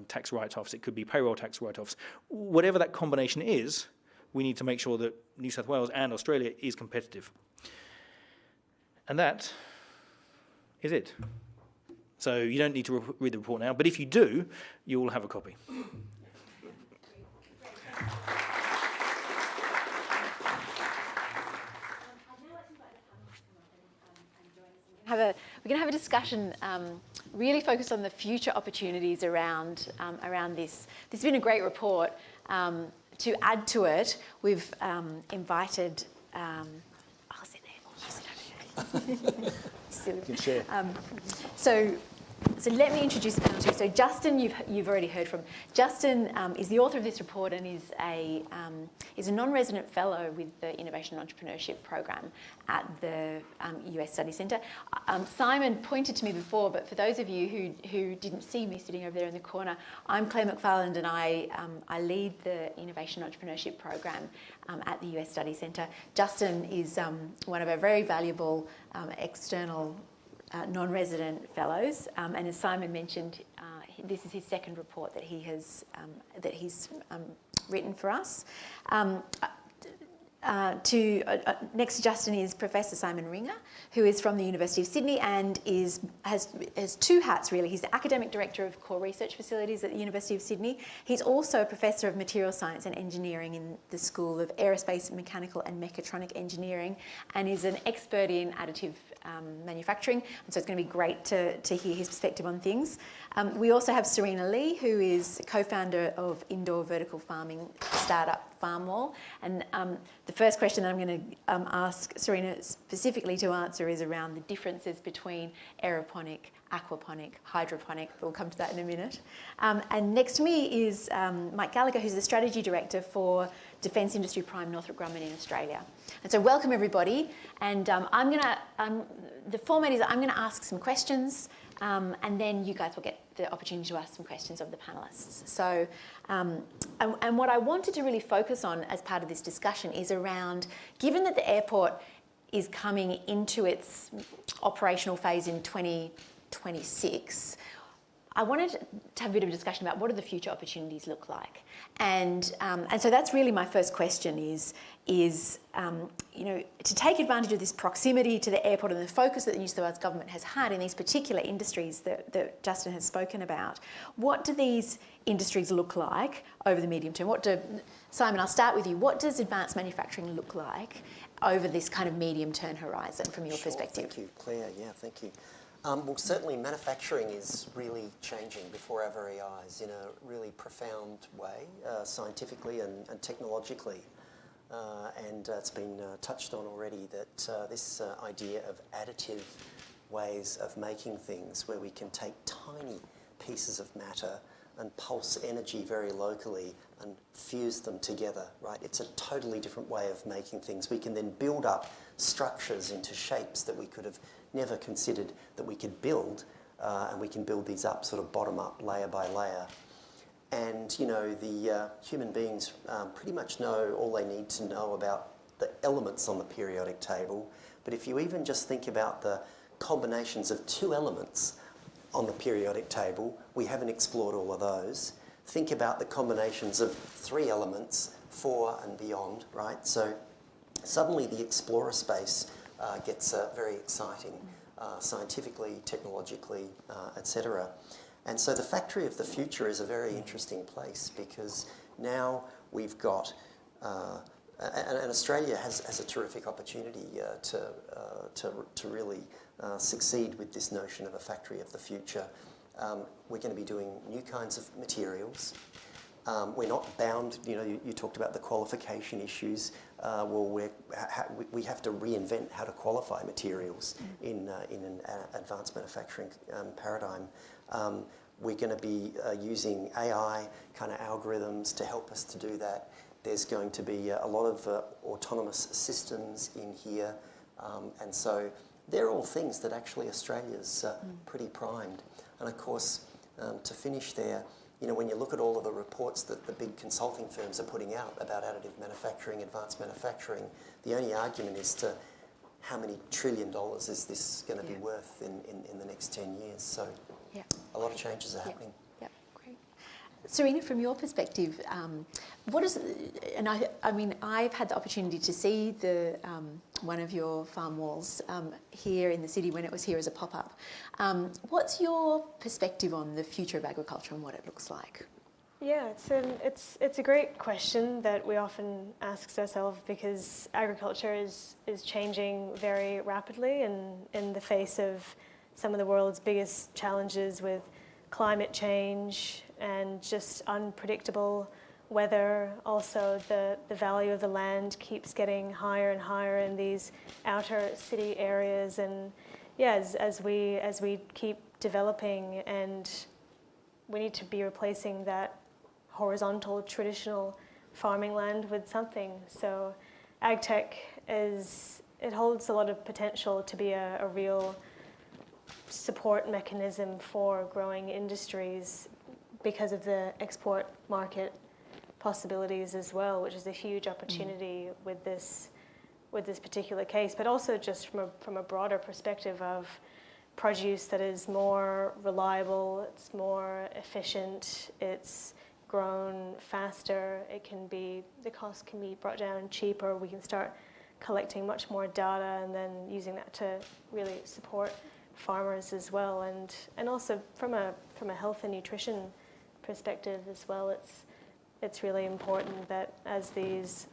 tax write-offs, it could be payroll tax write-offs, whatever that combination is. We need to make sure that New South Wales and Australia is competitive. And that is it. So you don't need to read the report now, but if you do, you will have a copy. We're going to have a discussion really focused on the future opportunities around this. This has been a great report. To add to it, we've invited. I'll sit there. You sit over there. You can share. So let me introduce the panel to you. So Justin, you've already heard from. Justin is the author of this report and is a non-resident fellow with the Innovation and Entrepreneurship program at the US Study Centre. Simon pointed to me before, but for those of you who didn't see me sitting over there in the corner, I'm Claire McFarland and I lead the Innovation and Entrepreneurship program at the US Study Centre. Justin is one of our very valuable external non-resident fellows, and as Simon mentioned, this is his second report that he's written for us. Next to Justin is Professor Simon Ringer, who is from the University of Sydney and has two hats really. He's the Academic Director of Core Research Facilities at the University of Sydney. He's also a Professor of Material Science and Engineering in the School of Aerospace, Mechanical and Mechatronic Engineering, and is an expert in additive manufacturing, and so it's going to be great to hear his perspective on things. We also have Serena Lee, who is co-founder of indoor vertical farming startup Farmwall, and the first question that I'm going to ask Serena specifically to answer is around the differences between aeroponic, aquaponic, hydroponic. We'll come to that in a minute. And next to me is Mike Gallagher, who's the Strategy Director for Defence Industry Prime Northrop Grumman in Australia. And so welcome everybody, and the format is I'm going to ask some questions, and then you guys will get the opportunity to ask some questions of the panellists. So, and what I wanted to really focus on as part of this discussion is around, given that the airport is coming into its operational phase in 2026, I wanted to have a bit of a discussion about what do the future opportunities look like, and so that's really my first question is you know, to take advantage of this proximity to the airport and the focus that the New South Wales government has had in these particular industries that Justin has spoken about. What do these industries look like over the medium term? Simon, I'll start with you. What does advanced manufacturing look like over this kind of medium term horizon from your perspective? Thank you, Claire. Yeah, thank you. Well, certainly manufacturing is really changing before our very eyes in a really profound way, scientifically and technologically. And it's been touched on already that this idea of additive ways of making things where we can take tiny pieces of matter and pulse energy very locally and fuse them together, right? It's a totally different way of making things. We can then build up structures into shapes that we could have never considered that we could build, and we can build these up sort of bottom up, layer by layer. And, you know, the human beings pretty much know all they need to know about the elements on the periodic table. But if you even just think about the combinations of two elements on the periodic table, we haven't explored all of those. Think about the combinations of 3 elements, 4 and beyond, right? So suddenly the explorer space gets very exciting, scientifically, technologically, etc. And so the factory of the future is a very interesting place because now we've got, and Australia has a terrific opportunity to really succeed with this notion of a factory of the future. We're going to be doing new kinds of materials. We're not bound, you know, you talked about the qualification issues. Well, we have to reinvent how to qualify materials in an advanced manufacturing paradigm. We're going to be using AI kind of algorithms to help us to do that. There's going to be a lot of autonomous systems in here. And so they're all things that actually Australia's pretty primed. And of course, to finish there, you know, when you look at all of the reports that the big consulting firms are putting out about additive manufacturing, advanced manufacturing, the only argument is to how many $1 trillion is this going to be worth in the next 10 years. So a lot of changes are happening. Yeah, great. Serena, from your perspective, what is, and I mean, I've had the opportunity to see the one of your farm walls here in the city when it was here as a pop-up. What's your perspective on the future of agriculture and what it looks like? Yeah, it's a great question that we often ask ourselves because agriculture is changing very rapidly and in the face of some of the world's biggest challenges with climate change and just unpredictable weather. Also, the value of the land keeps getting higher and higher in these outer city areas. And yeah, as we keep developing, and we need to be replacing that horizontal traditional farming land with something. So AgTech it holds a lot of potential to be a real support mechanism for growing industries because of the export market possibilities as well, which is a huge opportunity with this particular case, but also just from a broader perspective of produce that is more reliable, it's more efficient, it's grown faster. The cost can be brought down cheaper. We can start collecting much more data and then using that to really support farmers as well. And also from a health and nutrition perspective as well, it's really important that as these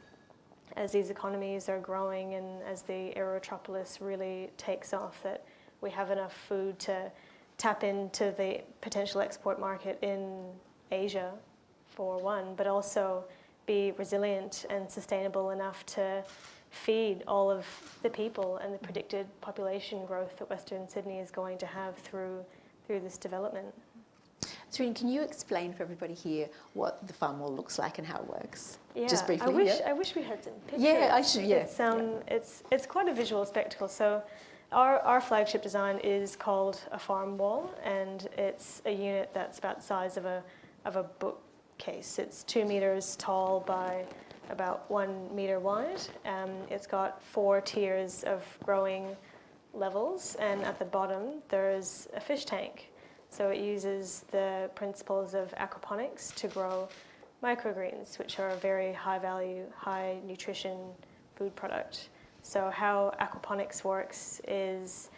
economies are growing and as the Aerotropolis really takes off, that we have enough food to tap into the potential export market in Asia, for one, but also be resilient and sustainable enough to feed all of the people and the predicted population growth that Western Sydney is going to have through this development. Serene, can you explain for everybody here what the farm wall looks like and how it works? Yeah, Just briefly. I wish we had some pictures. Yeah, I should. Yeah. It's quite a visual spectacle. So our flagship design is called a farm wall, and it's a unit that's about the size of a bookcase. It's 2 meters tall by about 1 meter wide. It's got 4 tiers of growing levels, and at the bottom there's a fish tank. So it uses the principles of aquaponics to grow microgreens, which are a very high value, high nutrition food product. So how aquaponics works is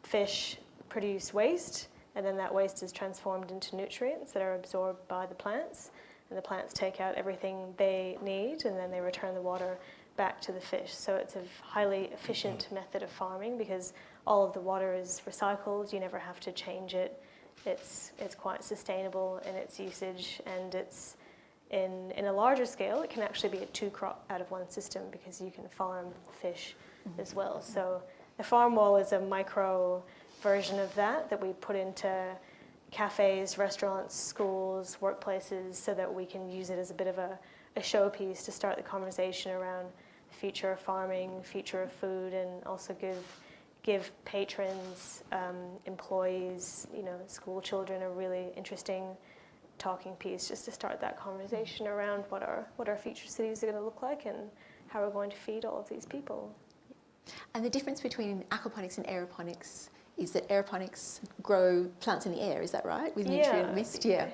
fish produce waste, and then that waste is transformed into nutrients that are absorbed by the plants, and the plants take out everything they need, and then they return the water back to the fish. So it's a highly efficient method of farming because all of the water is recycled. You never have to change it. It's quite sustainable in its usage, and it's in a larger scale, it can actually be a 2-crop out of one system because you can farm fish as well. So the farm wall is a micro version of that we put into cafes, restaurants, schools, workplaces, so that we can use it as a bit of a showpiece to start the conversation around the future of farming, future of food, and also give patrons, employees, school children a really interesting talking piece just to start that conversation around what our future cities are going to look like and how we're going to feed all of these people. And the difference between aquaponics and aeroponics is that aeroponics grow plants in the air, is that right? With nutrient mist? Yeah.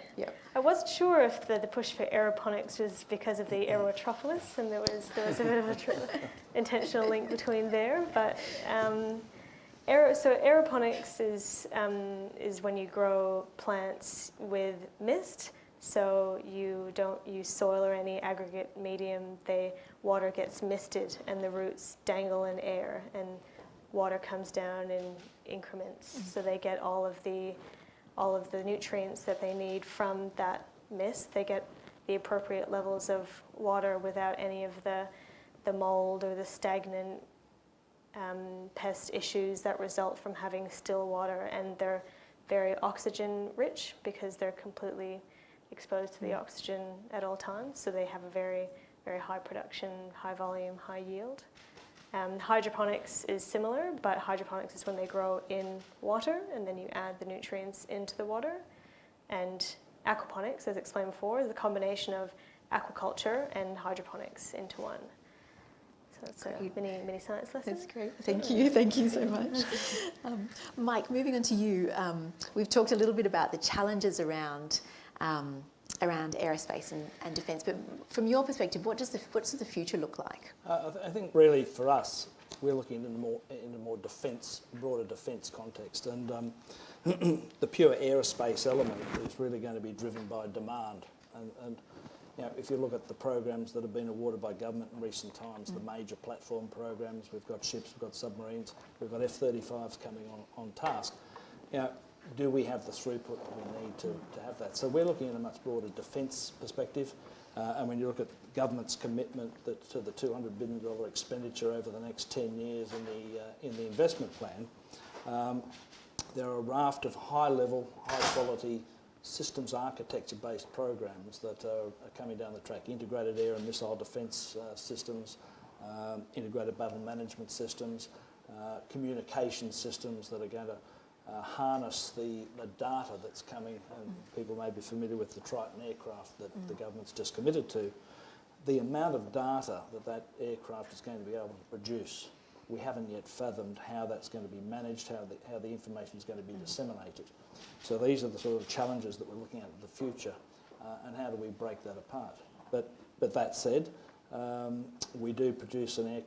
I wasn't sure if the push for aeroponics was because of the Aerotropolis, and there was a bit of an intentional link between there, but so aeroponics is when you grow plants with mist, so you don't use soil or any aggregate medium. Water gets misted and the roots dangle in air, and water comes down in increments. So they get all of the nutrients that they need from that mist. They get the appropriate levels of water without any of the mold or the stagnant pest issues that result from having still water, and they're very oxygen rich because they're completely exposed to the oxygen at all times, so they have a very, very high production, high volume, high yield. Hydroponics is similar, but hydroponics is when they grow in water and then you add the nutrients into the water. And aquaponics, as explained before, is a combination of aquaculture and hydroponics into one. So it's a mini science lesson. That's great. Thank you so much. Mike, moving on to you, we've talked a little bit about the challenges around aerospace and defence, but from your perspective, what does the future look like? I think really for us, we're looking in a more broader defence context, and the pure aerospace element is really going to be driven by demand. And if you look at the programs that have been awarded by government in recent times, the major platform programs, we've got ships, we've got submarines, we've got F-35s coming on task. Do we have the throughput we need to have that? So we're looking at a much broader defence perspective, and when you look at the government's commitment to the $200 billion expenditure over the next 10 years in the investment plan, there are a raft of high-level, high-quality systems architecture-based programs that are coming down the track: integrated air and missile defence systems, integrated battle management systems, communication systems that are going to harness the data that's coming, and people may be familiar with the Triton aircraft that the government's just committed to. The amount of data that aircraft is going to be able to produce, we haven't yet fathomed how that's going to be managed, how the information is going to be disseminated. So these are the sort of challenges that we're looking at in the future. and how do we break that apart? But that said, we do produce a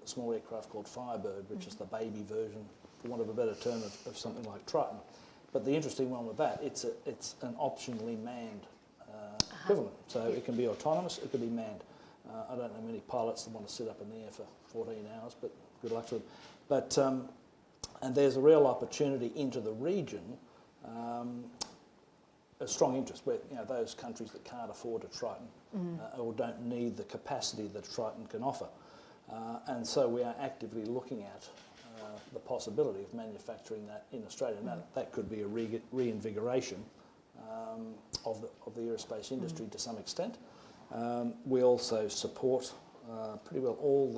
small aircraft called Firebird, which is the baby version, for want of a better term, of something like Triton. But the interesting one with that, it's an optionally manned equivalent. So it can be autonomous, it can be manned. I don't know many pilots that want to sit up in the air for 14 hours, but good luck to them. But, and there's a real opportunity into the region, a strong interest where those countries that can't afford a Triton or don't need the capacity that Triton can offer. And so we are actively looking at the possibility of manufacturing that in Australia. Now, that could be a reinvigoration of the aerospace industry to some extent. We also support pretty well all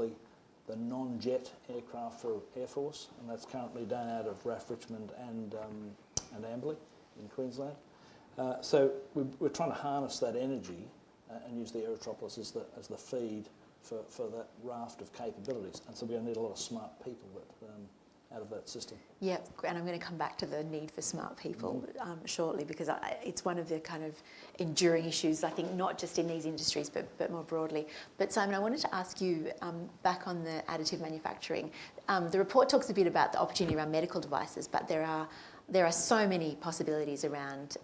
the non-jet aircraft for Air Force, and that's currently done out of RAF Richmond and Amberley in Queensland. So we're trying to harness that energy and use the Aerotropolis as the feed for that raft of capabilities. And so we're going to need a lot of smart people out of that system. Yeah, and I'm going to come back to the need for smart people shortly, because it's one of the kind of enduring issues, I think, not just in these industries, but more broadly. But Simon, I wanted to ask you, back on the additive manufacturing, the report talks a bit about the opportunity around medical devices, but there are so many possibilities around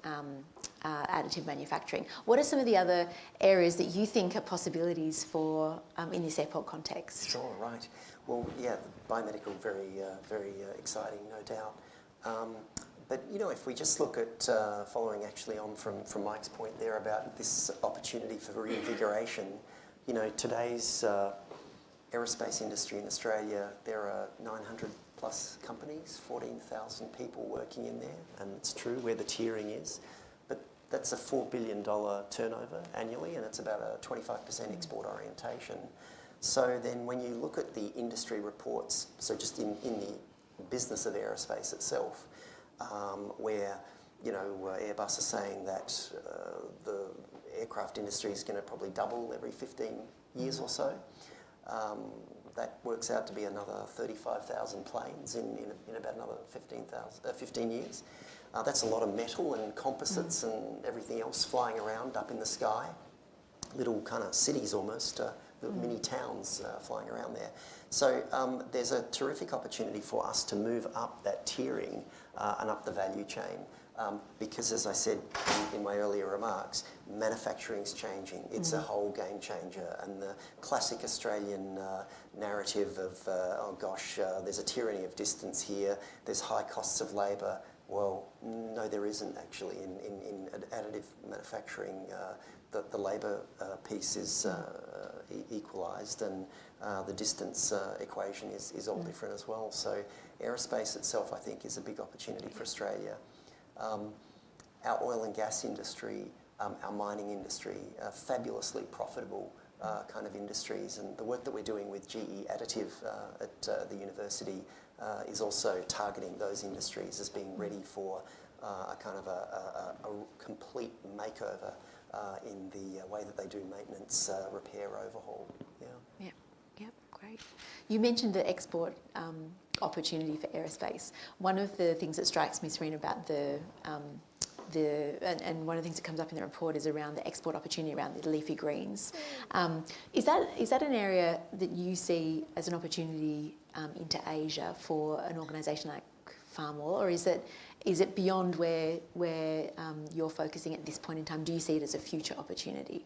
additive manufacturing. What are some of the other areas that you think are possibilities for in this airport context? Sure, right. Well, yeah, biomedical, very exciting, no doubt. But if we just look at following actually on from Mike's point there about this opportunity for reinvigoration, today's aerospace industry in Australia, there are 900 plus companies, 14,000 people working in there, and it's true where the tiering is, but that's a $4 billion turnover annually, and it's about a 25% export orientation. So then when you look at the industry reports, so just in the business of aerospace itself, where Airbus is saying that the aircraft industry is going to probably double every 15 years or so, that works out to be another 35,000 planes in about another 15 years. That's a lot of metal and composites and everything else flying around up in the sky. Little kind of cities almost, little mini towns flying around there. So there's a terrific opportunity for us to move up that tiering and up the value chain. Because, as I said in my earlier remarks, manufacturing's changing. It's a whole game changer. And the classic Australian narrative of, oh gosh, there's a tyranny of distance here, there's high costs of labour. Well, no, there isn't actually. In additive manufacturing, the labour piece is equalised, and the distance equation is all different as well. So aerospace itself, I think, is a big opportunity for Australia. Our oil and gas industry, our mining industry, fabulously profitable kind of industries, and the work that we're doing with GE Additive at the university is also targeting those industries as being ready for a kind of a complete makeover in the way that they do maintenance, repair, overhaul. Yeah. Yep, great. You mentioned the export opportunity for aerospace. One of the things that strikes me, Serena, about and one of the things that comes up in the report is around the export opportunity around the leafy greens. Is that an area that you see as an opportunity into Asia for an organisation like Farmwall, or is it beyond where you're focusing at this point in time? Do you see it as a future opportunity?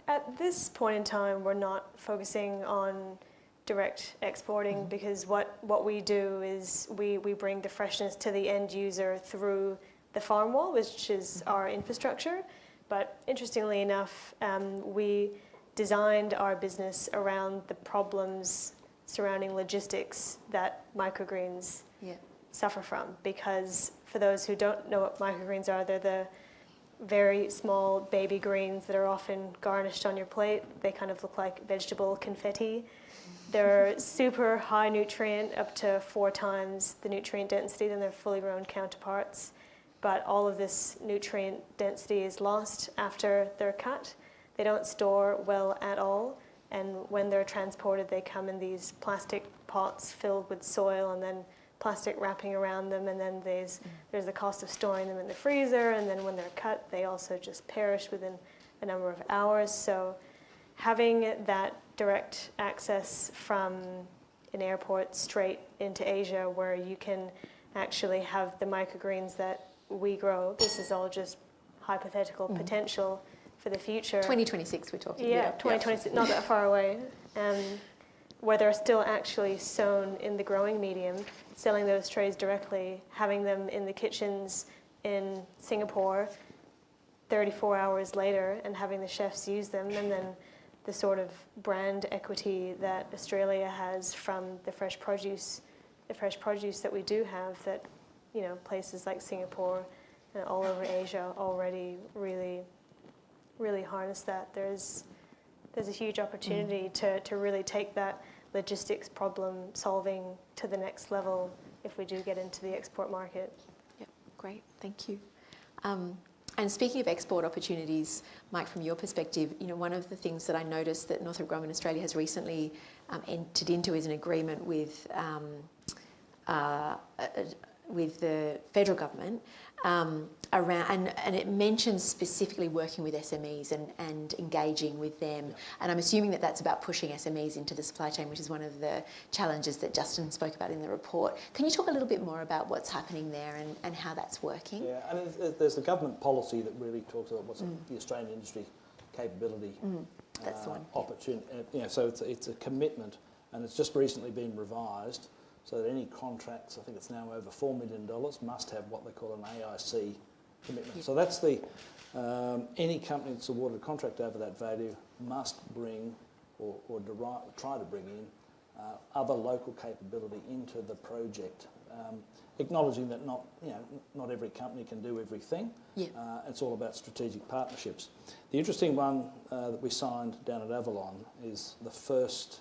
At this point in time, we're not focusing on direct exporting because what we do is we bring the freshness to the end user through the farm wall, which is our infrastructure. But interestingly enough, we designed our business around the problems surrounding logistics that microgreens suffer from. Because for those who don't know what microgreens are, they're the very small baby greens that are often garnished on your plate. They kind of look like vegetable confetti. They're super high nutrient, up to 4 times the nutrient density than their fully grown counterparts. But all of this nutrient density is lost after they're cut. They don't store well at all. And when they're transported, they come in these plastic pots filled with soil, and then plastic wrapping around them, and then there's the cost of storing them in the freezer, and then when they're cut, they also just perish within a number of hours. So having that direct access from an airport straight into Asia, where you can actually have the microgreens that we grow, this is all just hypothetical potential for the future. 2026 we're talking. Yeah, 2026, not that far away. Where they're still actually sown in the growing medium, selling those trays directly, having them in the kitchens in Singapore 34 hours later and having the chefs use them, and then the sort of brand equity that Australia has from the fresh produce that we do have, that, you know, places like Singapore and all over Asia already really harness that. There's a huge opportunity to really take that logistics problem solving to the next level if we do get into the export market. Yep, great, thank you. And speaking of export opportunities, Mike, from your perspective, you know, one of the things that I noticed that Northrop Grumman Australia has recently entered into is an agreement with the federal government around, and it mentions specifically working with SMEs and engaging with them. And I'm assuming that that's about pushing SMEs into the supply chain, which is one of the challenges that Justin spoke about in the report. Can you talk a little bit more about what's happening there and how that's working? Yeah, I mean, there's a government policy that really talks about what's the Australian industry capability That's the one. opportunity. You know, so it's a commitment, and it's just recently been revised so that any contracts, I think it's now over $4 million, must have what they call an AIC commitment. Yep. So that's the, any company that's awarded a contract over that value must bring or try to bring in other local capability into the project, acknowledging that not every company can do everything. Yeah. It's all about strategic partnerships. The interesting one that we signed down at Avalon is the first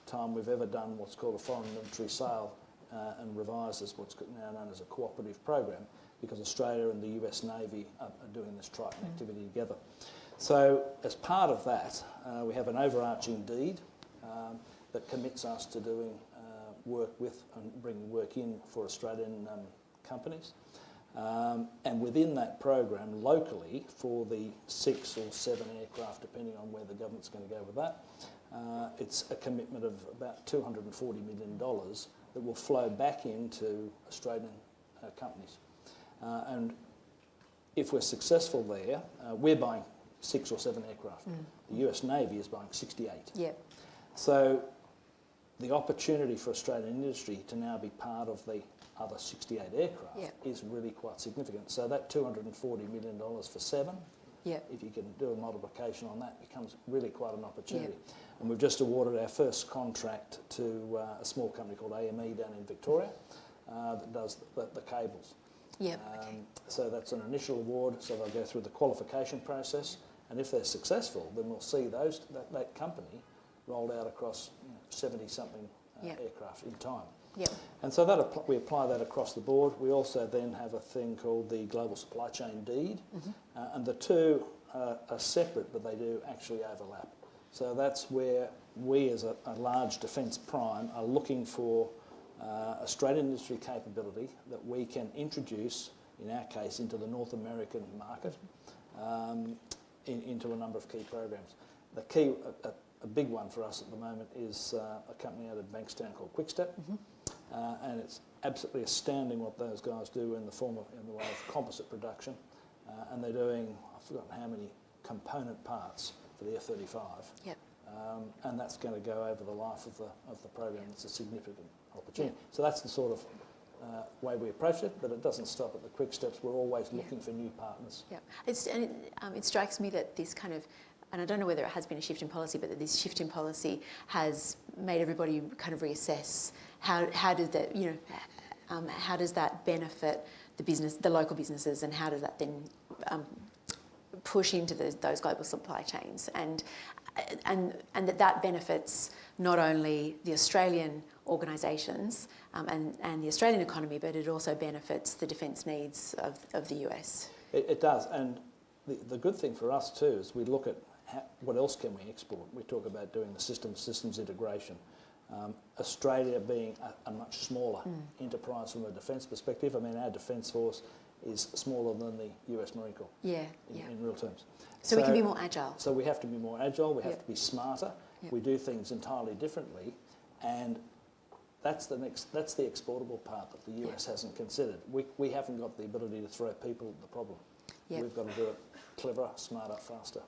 time we've ever done what's called a foreign military sale and revised as what's now known as a cooperative program, because Australia and the US Navy are doing this Triton activity together. So as part of that, we have an overarching deed that commits us to doing work with and bringing work in for Australian companies. And within that program, locally, for the 6 or 7 aircraft, depending on where the government's going to go with that, it's a commitment of about $240 million that will flow back into Australian companies. And if we're successful there, we're buying 6 or 7 aircraft. The US Navy is buying 68. Yep. So the opportunity for Australian industry to now be part of the other 68 aircraft is really quite significant. So that $240 million for 7, if you can do a multiplication on that, becomes really quite an opportunity. And we've just awarded our first contract to a small company called AME down in Victoria that does the cables. So that's an initial award, so they'll go through the qualification process, and if they're successful, then we'll see that company rolled out across 70-something aircraft in time. And so we apply that across the board. We also then have a thing called the Global Supply Chain Deed, and the two are separate, but they do actually overlap. So that's where we as a large defence prime are looking for Australian industry capability that we can introduce, in our case, into the North American market, into a number of key programs. The key, a big one for us at the moment is a company out of Bankstown called Quickstep, and it's absolutely astounding what those guys do in the way of composite production, and they're doing, I've forgotten how many component parts for the F-35. And that's going to go over the life of the program. It's a significant opportunity. So that's the sort of way we approach it, but it doesn't stop at the quick steps. We're always looking for new partners. It strikes me that this kind of, and I don't know whether it has been a shift in policy, but that this shift in policy has made everybody kind of reassess how does that benefit the local businesses, and how does that then push into those global supply chains, and that benefits not only the Australian organisations and the Australian economy, but it also benefits the defence needs of the US. It does, and the good thing for us too is we look at what else can we export. We talk about doing the systems integration. Australia being a much smaller enterprise from a defence perspective, I mean, our defence force is smaller than the US Marine Corps in real terms. So we can be more agile. So we have to be more agile, we have to be smarter, we do things entirely differently, and that's the exportable part that the US hasn't considered. We haven't got the ability to throw people at the problem. We've got to do it cleverer, smarter, faster.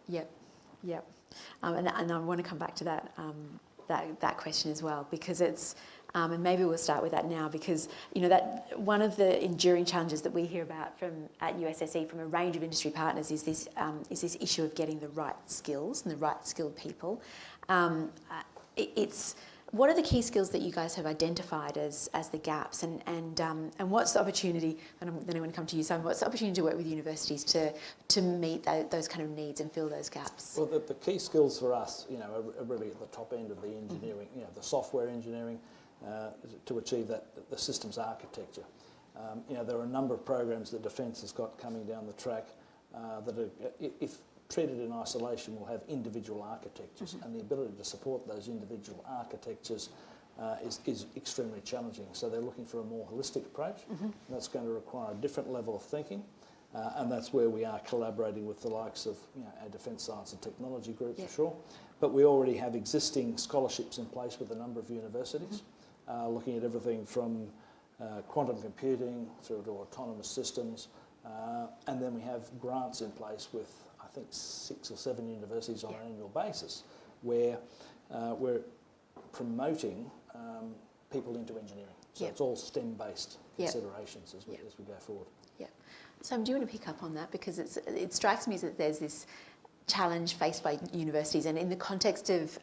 And I want to come back to that question as well, because it's and maybe we'll start with that now, because that one of the enduring challenges that we hear about at USSC from a range of industry partners is this issue of getting the right skills and the right skilled people. What are the key skills that you guys have identified as the gaps, and what's the opportunity? And then I want to come to you, Simon. What's the opportunity to work with universities to meet those kind of needs and fill those gaps? Well, the key skills for us, are really at the top end of the engineering. The software engineering to achieve that, the systems architecture. There are a number of programs that Defence has got coming down the track that are, if treated in isolation, will have individual architectures, and the ability to support those individual architectures is extremely challenging. So they're looking for a more holistic approach, and that's going to require a different level of thinking, and that's where we are collaborating with the likes of our Defence Science and Technology group for sure. But we already have existing scholarships in place with a number of universities, looking at everything from quantum computing through to autonomous systems, and then we have grants in place with I think 6 or 7 universities on an annual basis, where we're promoting people into engineering. So it's all STEM-based considerations as we go forward. So do you want to pick up on that, because it strikes me that there's this challenge faced by universities, and in the context of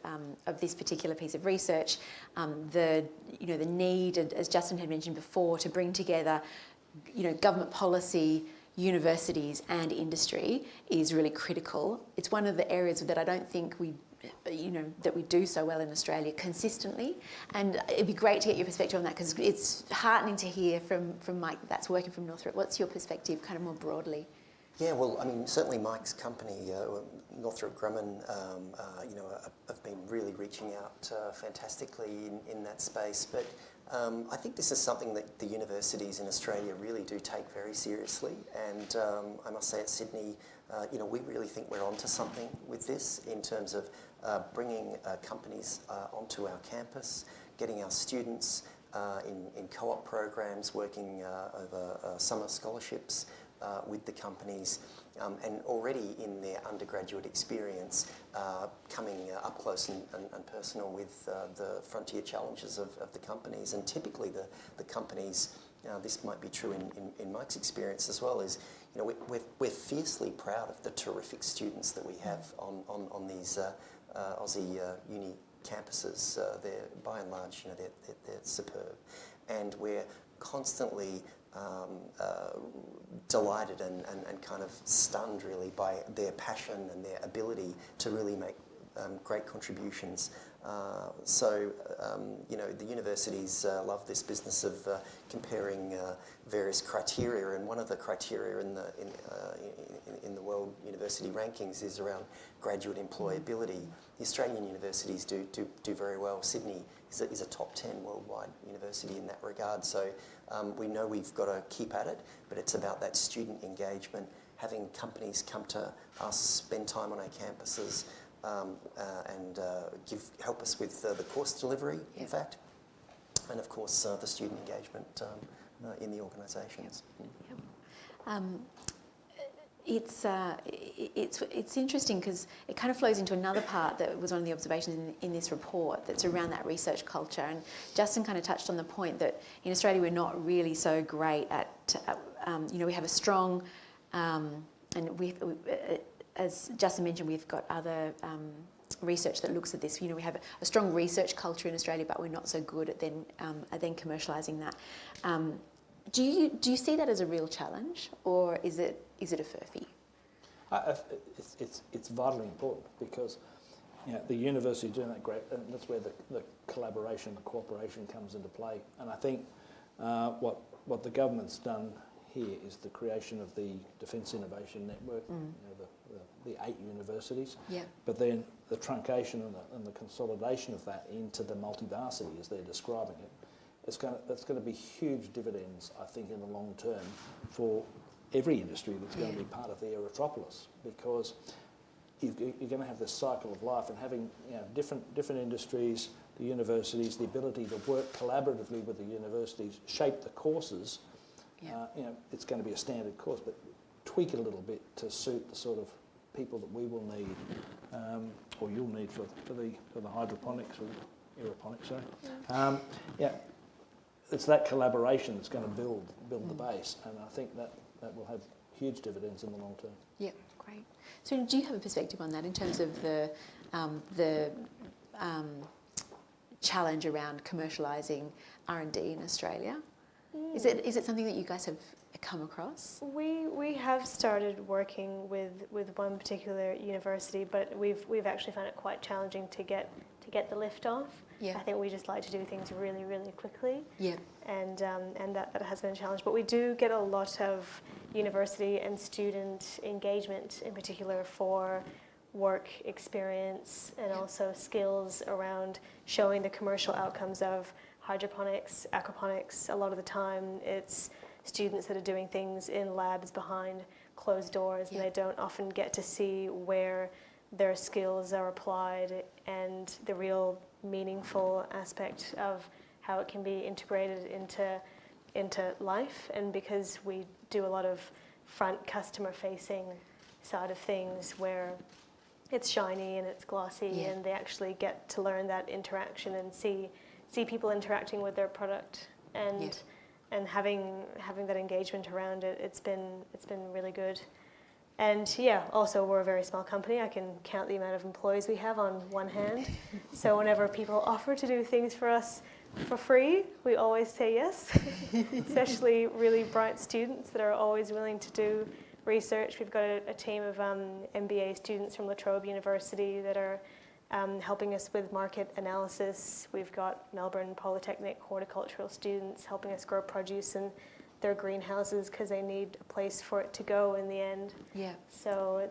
this particular piece of research, the need, as Justin had mentioned before, to bring together government policy, universities and industry is really critical. It's one of the areas that I don't think we do so well in Australia consistently, and it'd be great to get your perspective on that, because it's heartening to hear from Mike that's working from Northrop. What's your perspective kind of more broadly? Yeah, well, I mean, certainly Mike's company, Northrop Grumman, have been really reaching out fantastically in that space. But I think this is something that the universities in Australia really do take very seriously. And I must say at Sydney, we really think we're onto something with this in terms of bringing companies onto our campus, getting our students in co-op programs, working over summer scholarships with the companies, and already in their undergraduate experience coming up close and personal with the frontier challenges of the companies. And typically the companies, this might be true in Mike's experience as well, is we're fiercely proud of the terrific students that we have on these Aussie uni campuses. They're by and large, they're superb, and we're constantly delighted and kind of stunned really by their passion and their ability to really make great contributions. The universities love this business of comparing various criteria, and one of the criteria in the World University Rankings is around graduate employability. The Australian universities do very well. Sydney is a top 10 worldwide university in that regard. So we know we've got to keep at it, but it's about that student engagement, having companies come to us, spend time on our campuses, and help us with the course delivery, in fact, and of course the student engagement in the organisations. It's interesting because it kind of flows into another part that was one of the observations in this report that's around that research culture. And Justin kind of touched on the point that in Australia we're not really so great at we have a strong, and as Justin mentioned, we've got other research that looks at this. We have a strong research culture in Australia, but we're not so good at then commercialising that. Do you see that as a real challenge, or is it a furphy? It's vitally important, because the university doing that great, and that's where the collaboration, the cooperation comes into play. And I think what the government's done here is the creation of the Defence Innovation Network, the the 8 universities. Yeah. But then the truncation and the consolidation of that into the multi-varsity, as they're describing it, it's going to be huge dividends, I think, in the long term for every industry that's going to be part of the Aerotropolis, because you're going to have this cycle of life, and having different industries, the universities, the ability to work collaboratively with the universities, shape the courses. It's going to be a standard course, but tweak it a little bit to suit the sort of people that we will need, or you'll need for the hydroponics or aeroponics. Sorry. It's that collaboration that's going to build the base, and I think that will have huge dividends in the long term. Yeah, great. So do you have a perspective on that in terms of the challenge around commercialising R&D in Australia? Is it something that you guys have come across? We have started working with one particular university, but we've actually found it quite challenging to get the lift off. Yeah. I think we just like to do things really, really quickly. Yeah. And that has been a challenge. But we do get a lot of university and student engagement, in particular for work experience and also skills around showing the commercial outcomes of hydroponics, aquaponics. A lot of the time it's students that are doing things in labs behind closed doors, and they don't often get to see where their skills are applied and the real meaningful aspect of how it can be integrated into life. And because we do a lot of front customer facing side of things where it's shiny and it's glossy, and they actually get to learn that interaction and see people interacting with their product and having that engagement around it, it's been really good. And also we're a very small company. I can count the amount of employees we have on one hand. So whenever people offer to do things for us for free, we always say yes, especially really bright students that are always willing to do research. We've got a team of MBA students from La Trobe University that are helping us with market analysis. We've got Melbourne Polytechnic horticultural students helping us grow produce in their greenhouses because they need a place for it to go in the end. Yeah. So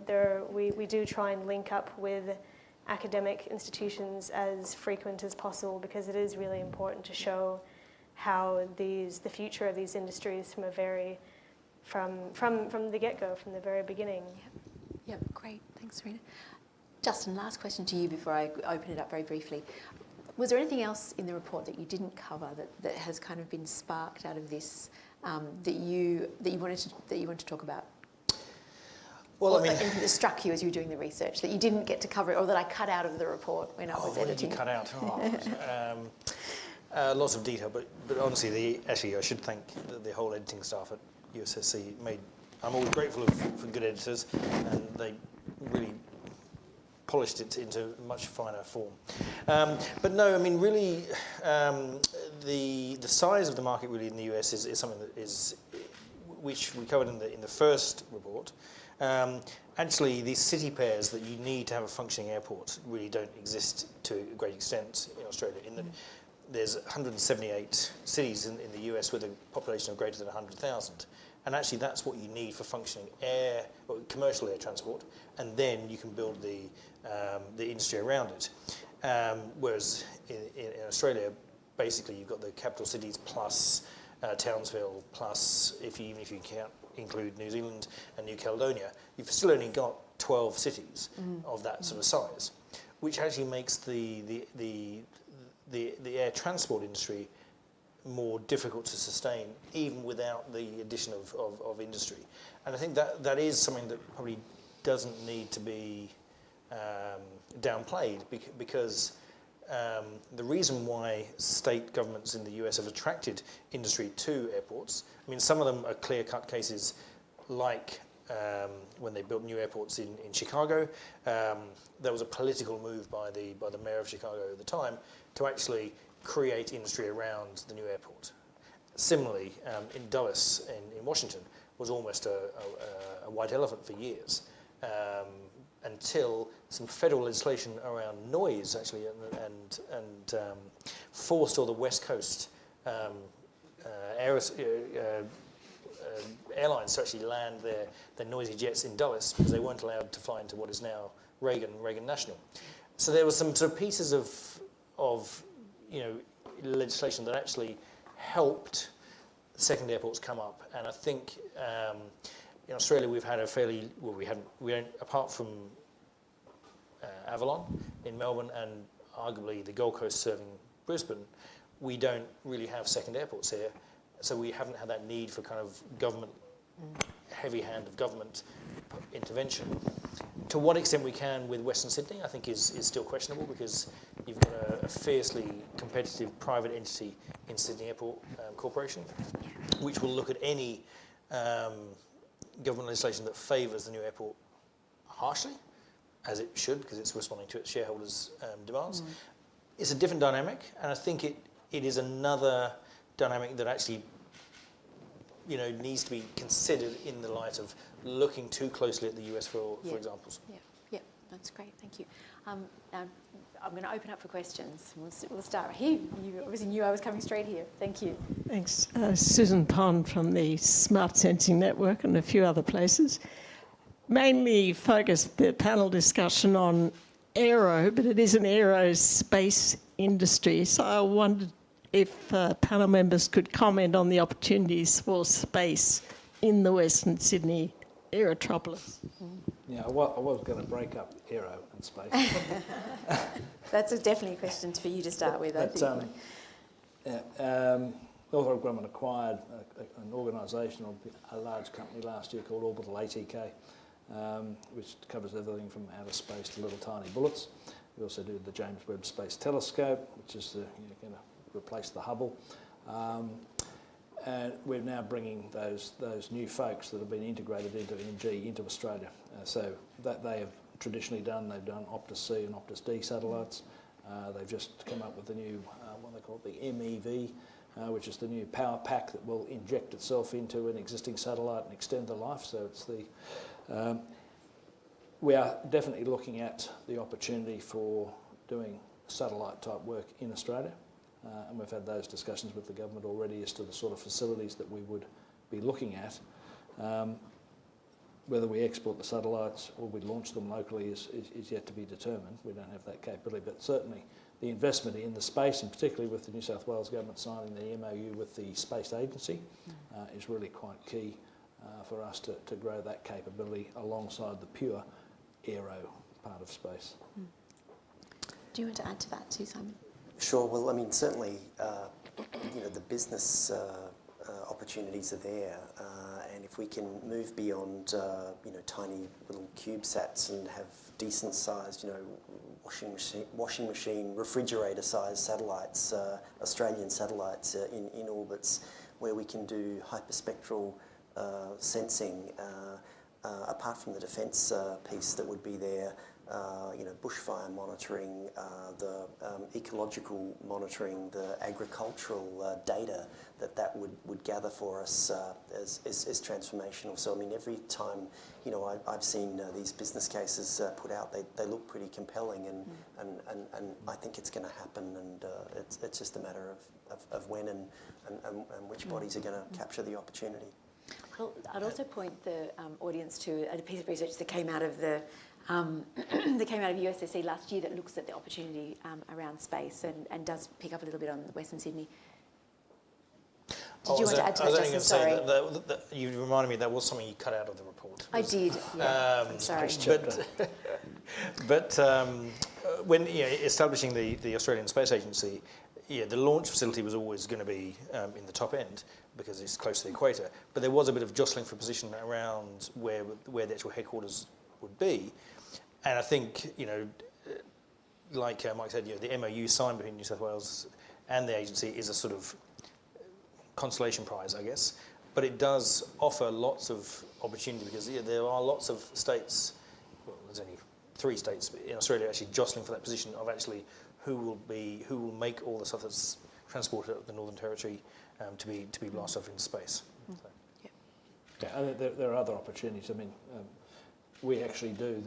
we do try and link up with academic institutions as frequent as possible, because it is really important to show how the future of these industries from the get-go, from the very beginning. Yep, great. Thanks, Serena. Justin, last question to you before I open it up very briefly. Was there anything else in the report that you didn't cover that has kind of been sparked out of this that you wanted to talk about? Well, anything that struck you as you were doing the research that you didn't get to cover, or that I cut out of the report when I was editing? What did you cut out? Lots of detail, but honestly, I should thank the whole editing staff at USSC. I'm always grateful for good editors, and they really polished it into much finer form. But no, really, the size of the market really in the US is something that which we covered in the first report. Actually, these city pairs that you need to have a functioning airport really don't exist to a great extent in Australia. There's 178 cities in the US with a population of greater than 100,000. And actually, that's what you need for functioning commercial air transport, and then you can build the industry around it. Whereas in Australia, basically, you've got the capital cities plus Townsville, plus even if you include New Zealand and New Caledonia, you've still only got 12 cities of that sort of size, which actually makes the air transport industry more difficult to sustain, even without the addition of industry. And I think that is something that probably doesn't need to be downplayed, because the reason why state governments in the US have attracted industry to airports, some of them are clear-cut cases, like when they built new airports in Chicago. There was a political move by the mayor of Chicago at the time to actually create industry around the new airport. Similarly, in Dulles in Washington was almost a white elephant for years, until some federal legislation around noise actually and forced all the West Coast airlines to actually land their noisy jets in Dulles because they weren't allowed to fly into what is now Reagan National. So there were some sort of pieces of legislation that actually helped second airports come up, and I think in Australia we've had a fairly we don't, apart from Avalon in Melbourne and arguably the Gold Coast serving Brisbane, we don't really have second airports here, so we haven't had that need for kind of government, heavy hand of government intervention. To what extent we can with Western Sydney, I think is still questionable, because you've got a fiercely competitive private entity in Sydney Airport Corporation, which will look at any government legislation that favours the new airport harshly, as it should, because it's responding to its shareholders' demands. It's a different dynamic, and I think it is another dynamic that actually needs to be considered in the light of looking too closely at the US for examples. Yeah, that's great, thank you. Now, I'm going to open up for questions. We'll start here. You obviously knew I was coming straight here. Thank you. Thanks. Susan Pond from the Smart Sensing Network and a few other places. Mainly focused the panel discussion on aero, but it is an aerospace industry. So I wondered if panel members could comment on the opportunities for space in the Western Sydney aerotropolis. Yeah, I was going to break up aero and space. That's definitely a question for you to start with, I think. Northrop Grumman acquired an organisation, a large company last year called Orbital ATK, which covers everything from outer space to little tiny bullets. We also do the James Webb Space Telescope, which is going to replace the Hubble. And we're now bringing those new folks that have been integrated into NG into Australia. So that they have traditionally done, they've done Optus C and Optus D satellites. They've just come up with the new, what they call the MEV, which is the new power pack that will inject itself into an existing satellite and extend the life. So it's we are definitely looking at the opportunity for doing satellite type work in Australia. And we've had those discussions with the government already as to the sort of facilities that we would be looking at. Whether we export the satellites or we launch them locally is yet to be determined. We don't have that capability, but certainly the investment in the space, and particularly with the New South Wales government signing the MOU with the Space Agency, is really quite key for us to grow that capability alongside the pure aero part of space. Do you want to add to that too, Simon? Sure. Well, I mean, certainly, the business opportunities are there, and if we can move beyond, tiny little CubeSats and have decent-sized, washing machine, refrigerator-sized satellites, Australian satellites in orbits, where we can do hyperspectral sensing, apart from the defence piece that would be there. Bushfire monitoring, the ecological monitoring, the agricultural data that would gather for us is transformational. So I mean, every time I've seen these business cases put out, they look pretty compelling, and I think it's going to happen, and it's just a matter of when and which bodies are going to capture the opportunity. I'd also point the audience to a piece of research that came out of USSC last year that looks at the opportunity around space and does pick up a little bit on Western Sydney. Did you want to add to that, Justin? Sorry. That you reminded me that was something you cut out of the report. I did, yeah. I'm sorry. But when establishing the Australian Space Agency, the launch facility was always going to be in the top end because it's close to the equator. But there was a bit of jostling for position around where the actual headquarters would be. And I think, like Mike said, the MOU signed between New South Wales and the agency is a sort of consolation prize, I guess. But it does offer lots of opportunity because there are lots of states, well, there's only 3 states in Australia actually jostling for that position of actually who will make all the stuff that's transported up the Northern Territory to be blasted off into space. So. Yeah, there are other opportunities. I mean, we actually do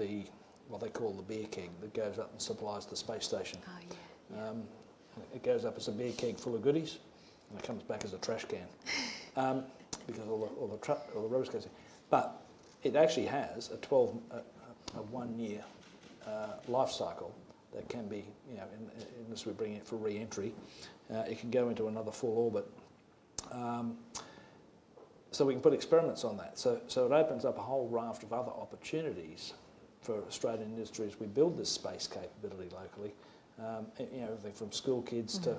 what they call the beer keg that goes up and supplies the space station. Oh, yeah. It goes up as a beer keg full of goodies, and it comes back as a trash can. because all the rubbish goes in. But it actually has a 1-year life cycle that can be, unless we bring it for re-entry, it can go into another full orbit. So we can put experiments on that. So it opens up a whole raft of other opportunities for Australian industry as we build this space capability locally. Everything from school kids to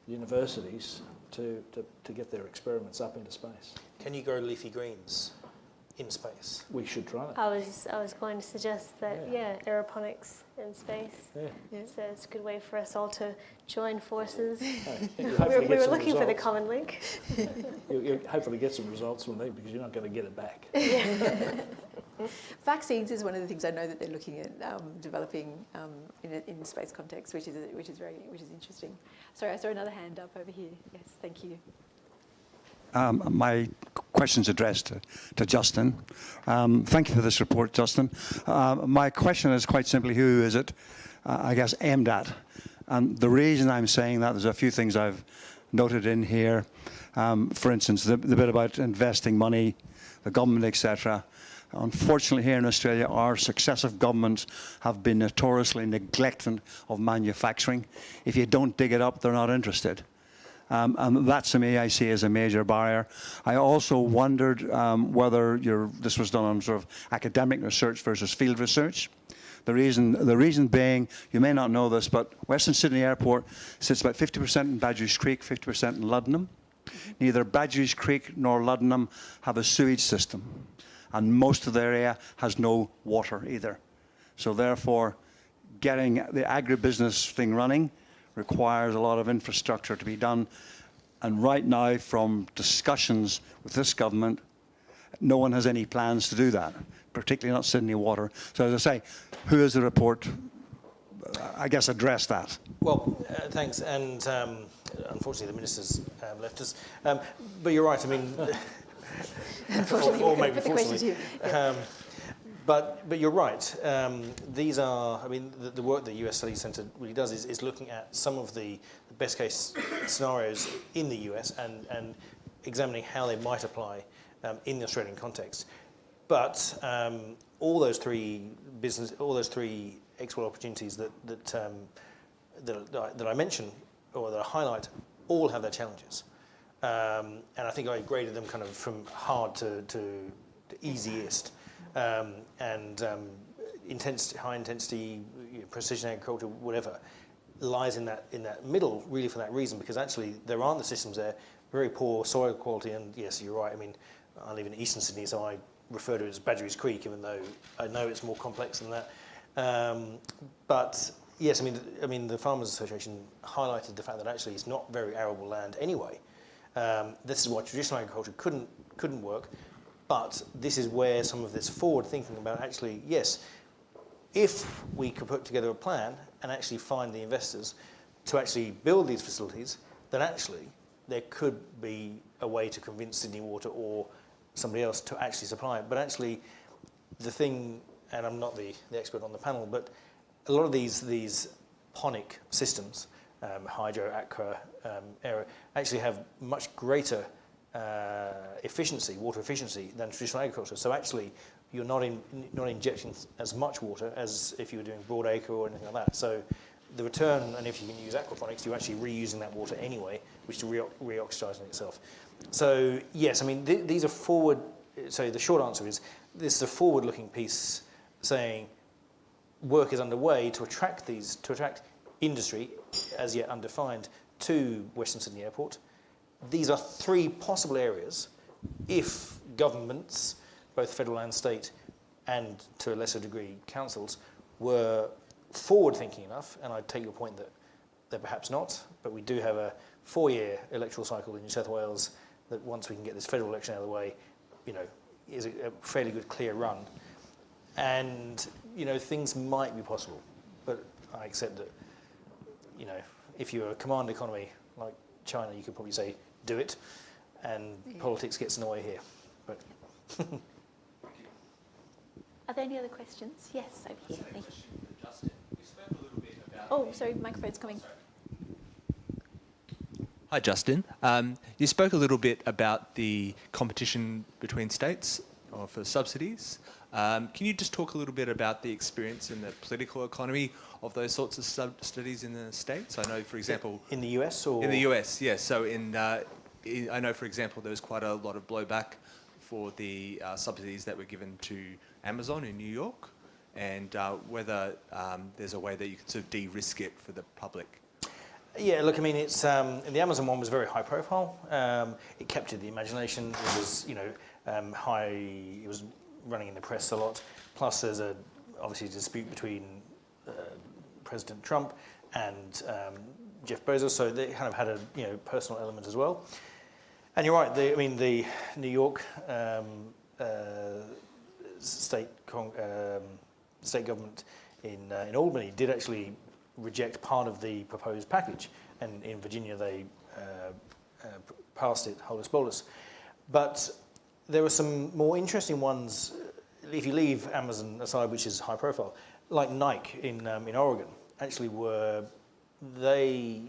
universities to get their experiments up into space. Can you grow leafy greens in space? We should try it. I was going to suggest that, aeroponics in space. Yeah. So it's a good way for us all to join forces. We We were looking for the common link. You'll hopefully get some results from them because you're not going to get it back. Vaccines is one of the things I know that they're looking at developing in the space context, which is interesting. Sorry, I saw another hand up over here. Yes, thank you. My question's addressed to Justin. Thank you for this report, Justin. My question is quite simply, who is it, aimed at? And the reason I'm saying that, there's a few things I've noted in here. For instance, the bit about investing money, the government, etc. Unfortunately, here in Australia, our successive governments have been notoriously neglectant of manufacturing. If you don't dig it up, they're not interested. And that, to me, I see as a major barrier. I also wondered whether this was done on sort of academic research versus field research. The reason being, you may not know this, but Western Sydney Airport sits about 50% in Badgerys Creek, 50% in Luddenham. Neither Badgerys Creek nor Luddenham have a sewage system, and most of the area has no water either. So therefore, getting the agribusiness thing running requires a lot of infrastructure to be done. And right now, from discussions with this government, no one has any plans to do that, particularly not Sydney Water. So as I say, who is the report, address that? Well, thanks. And unfortunately, the minister's left us. But you're right. I mean, Unfortunately, or we maybe put the question to you. fortunately. But you're right. These are, the work the US Studies Centre really does is looking at some of the best case scenarios in the US and examining how they might apply in the Australian context. But all those three export opportunities that I mentioned or that I highlight all have their challenges. And I think I graded them kind of from hard to easiest. High intensity, precision agriculture, whatever, lies in that middle, really for that reason, because actually there aren't the systems there, very poor soil quality, and yes, you're right. I mean, I live in Eastern Sydney, so I refer to it as Badgerys Creek, even though I know it's more complex than that. But yes, I mean, the Farmers Association highlighted the fact that actually it's not very arable land anyway. This is why traditional agriculture couldn't work. But this is where some of this forward thinking about actually, yes, if we could put together a plan and actually find the investors to actually build these facilities, then actually there could be a way to convince Sydney Water or somebody else to actually supply it. But actually the thing, and I'm not the expert on the panel, but a lot of these ponic systems, hydro, aqua, aero, actually have much greater efficiency, water efficiency, than traditional agriculture. So actually, you're not injecting as much water as if you were doing broad acre or anything like that. So the return, and if you can use aquaponics, you're actually reusing that water anyway, which is re-oxidizing itself. So yes, I mean these are forward. So the short answer is this is a forward-looking piece saying work is underway to attract industry as yet undefined to Western Sydney Airport. These are three possible areas if governments, both federal and state, and to a lesser degree councils, were forward-thinking enough, and I take your point that they're perhaps not, but we do have a 4-year electoral cycle in New South Wales that once we can get this federal election out of the way, is a fairly good clear run. And, things might be possible, but I accept that, if you're a command economy like China, you could probably say, do it, and politics gets in the way here. But Are there any other questions? Yes, over here. Thank you. Justin, you spoke a little bit about... Oh, sorry, microphone's coming. Hi, Justin. You spoke a little bit about the competition between states for subsidies. Can you just talk a little bit about the experience in the political economy of those sorts of subsidies in the States? I know, for example... In the US or...? In the US, yes. So I know, for example, there was quite a lot of blowback for the subsidies that were given to Amazon in New York, and whether there's a way that you can sort of de-risk it for the public. Yeah, look, I mean, it's the Amazon one was very high profile. It captured the imagination. It was, you know, high. It was running in the press a lot. Plus, there's obviously a dispute between President Trump and Jeff Bezos, so they kind of had a personal element as well. And you're right. I mean, the New York state government in Albany did actually reject part of the proposed package, and in Virginia they passed it holus bolus. But there were some more interesting ones, if you leave Amazon aside, which is high profile, like Nike in Oregon. Actually, they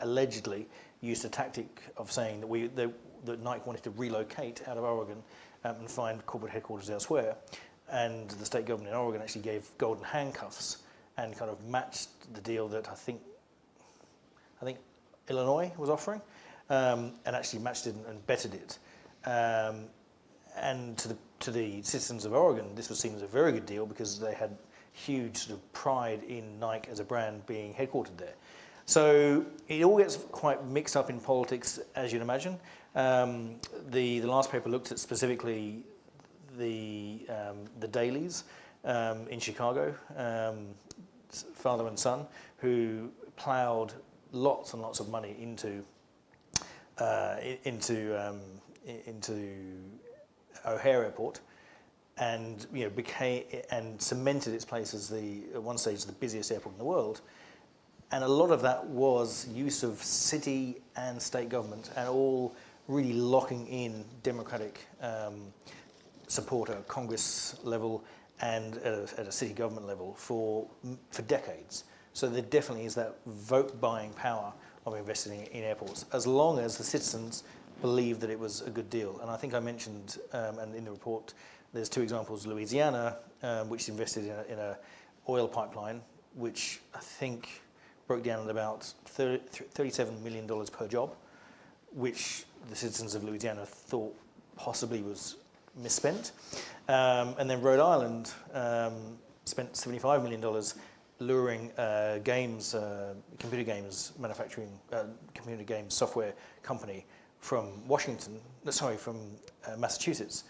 allegedly used a tactic of saying that Nike wanted to relocate out of Oregon and find corporate headquarters elsewhere, and the state government in Oregon actually gave golden handcuffs and kind of matched the deal that I think Illinois was offering, and actually matched it and bettered it. And to the citizens of Oregon, this was seen as a very good deal because they had huge sort of pride in Nike as a brand being headquartered there. So it all gets quite mixed up in politics, as you'd imagine. The last paper looked at specifically the dailies in Chicago, father and son, who ploughed lots and lots of money into O'Hare Airport, and became and cemented its place as at one stage the busiest airport in the world. And a lot of that was use of city and state government, and all really locking in Democratic support at a Congress level and at a city government level for decades. So there definitely is that vote buying power of investing in airports, as long as the citizens believe that it was a good deal. And I think I mentioned, and in the report, there's two examples. Louisiana, which invested in a oil pipeline, which I think broke down at about $37 million per job, which the citizens of Louisiana thought possibly was misspent. And then Rhode Island spent $75 million luring computer games manufacturing, computer games software company from Massachusetts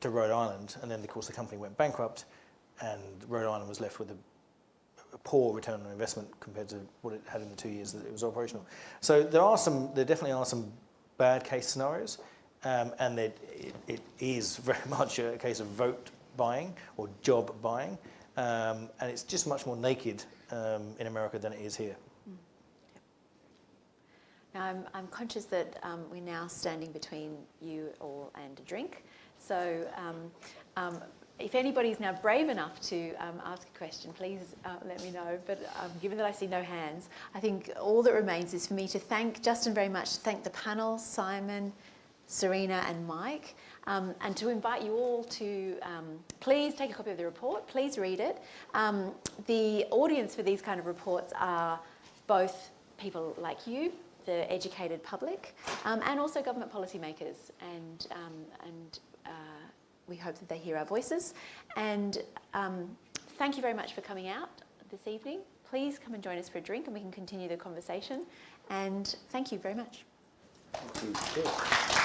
to Rhode Island. And then, of course, the company went bankrupt, and Rhode Island was left with a poor return on investment compared to what it had in the 2 years that it was operational. So there definitely are some bad case scenarios, and it is very much a case of vote buying or job buying, and it's just much more naked in America than it is here. Now, I'm conscious that we're now standing between you all and a drink, so if anybody's now brave enough to ask a question, please let me know. But given that I see no hands, I think all that remains is for me to thank Justin very much, to thank the panel, Simon, Serena and Mike, and to invite you all to please take a copy of the report, please read it. The audience for these kind of reports are both people like you, the educated public, and also government policymakers, and we hope that they hear our voices. And thank you very much for coming out this evening. Please come and join us for a drink and we can continue the conversation. And thank you very much. Thank you.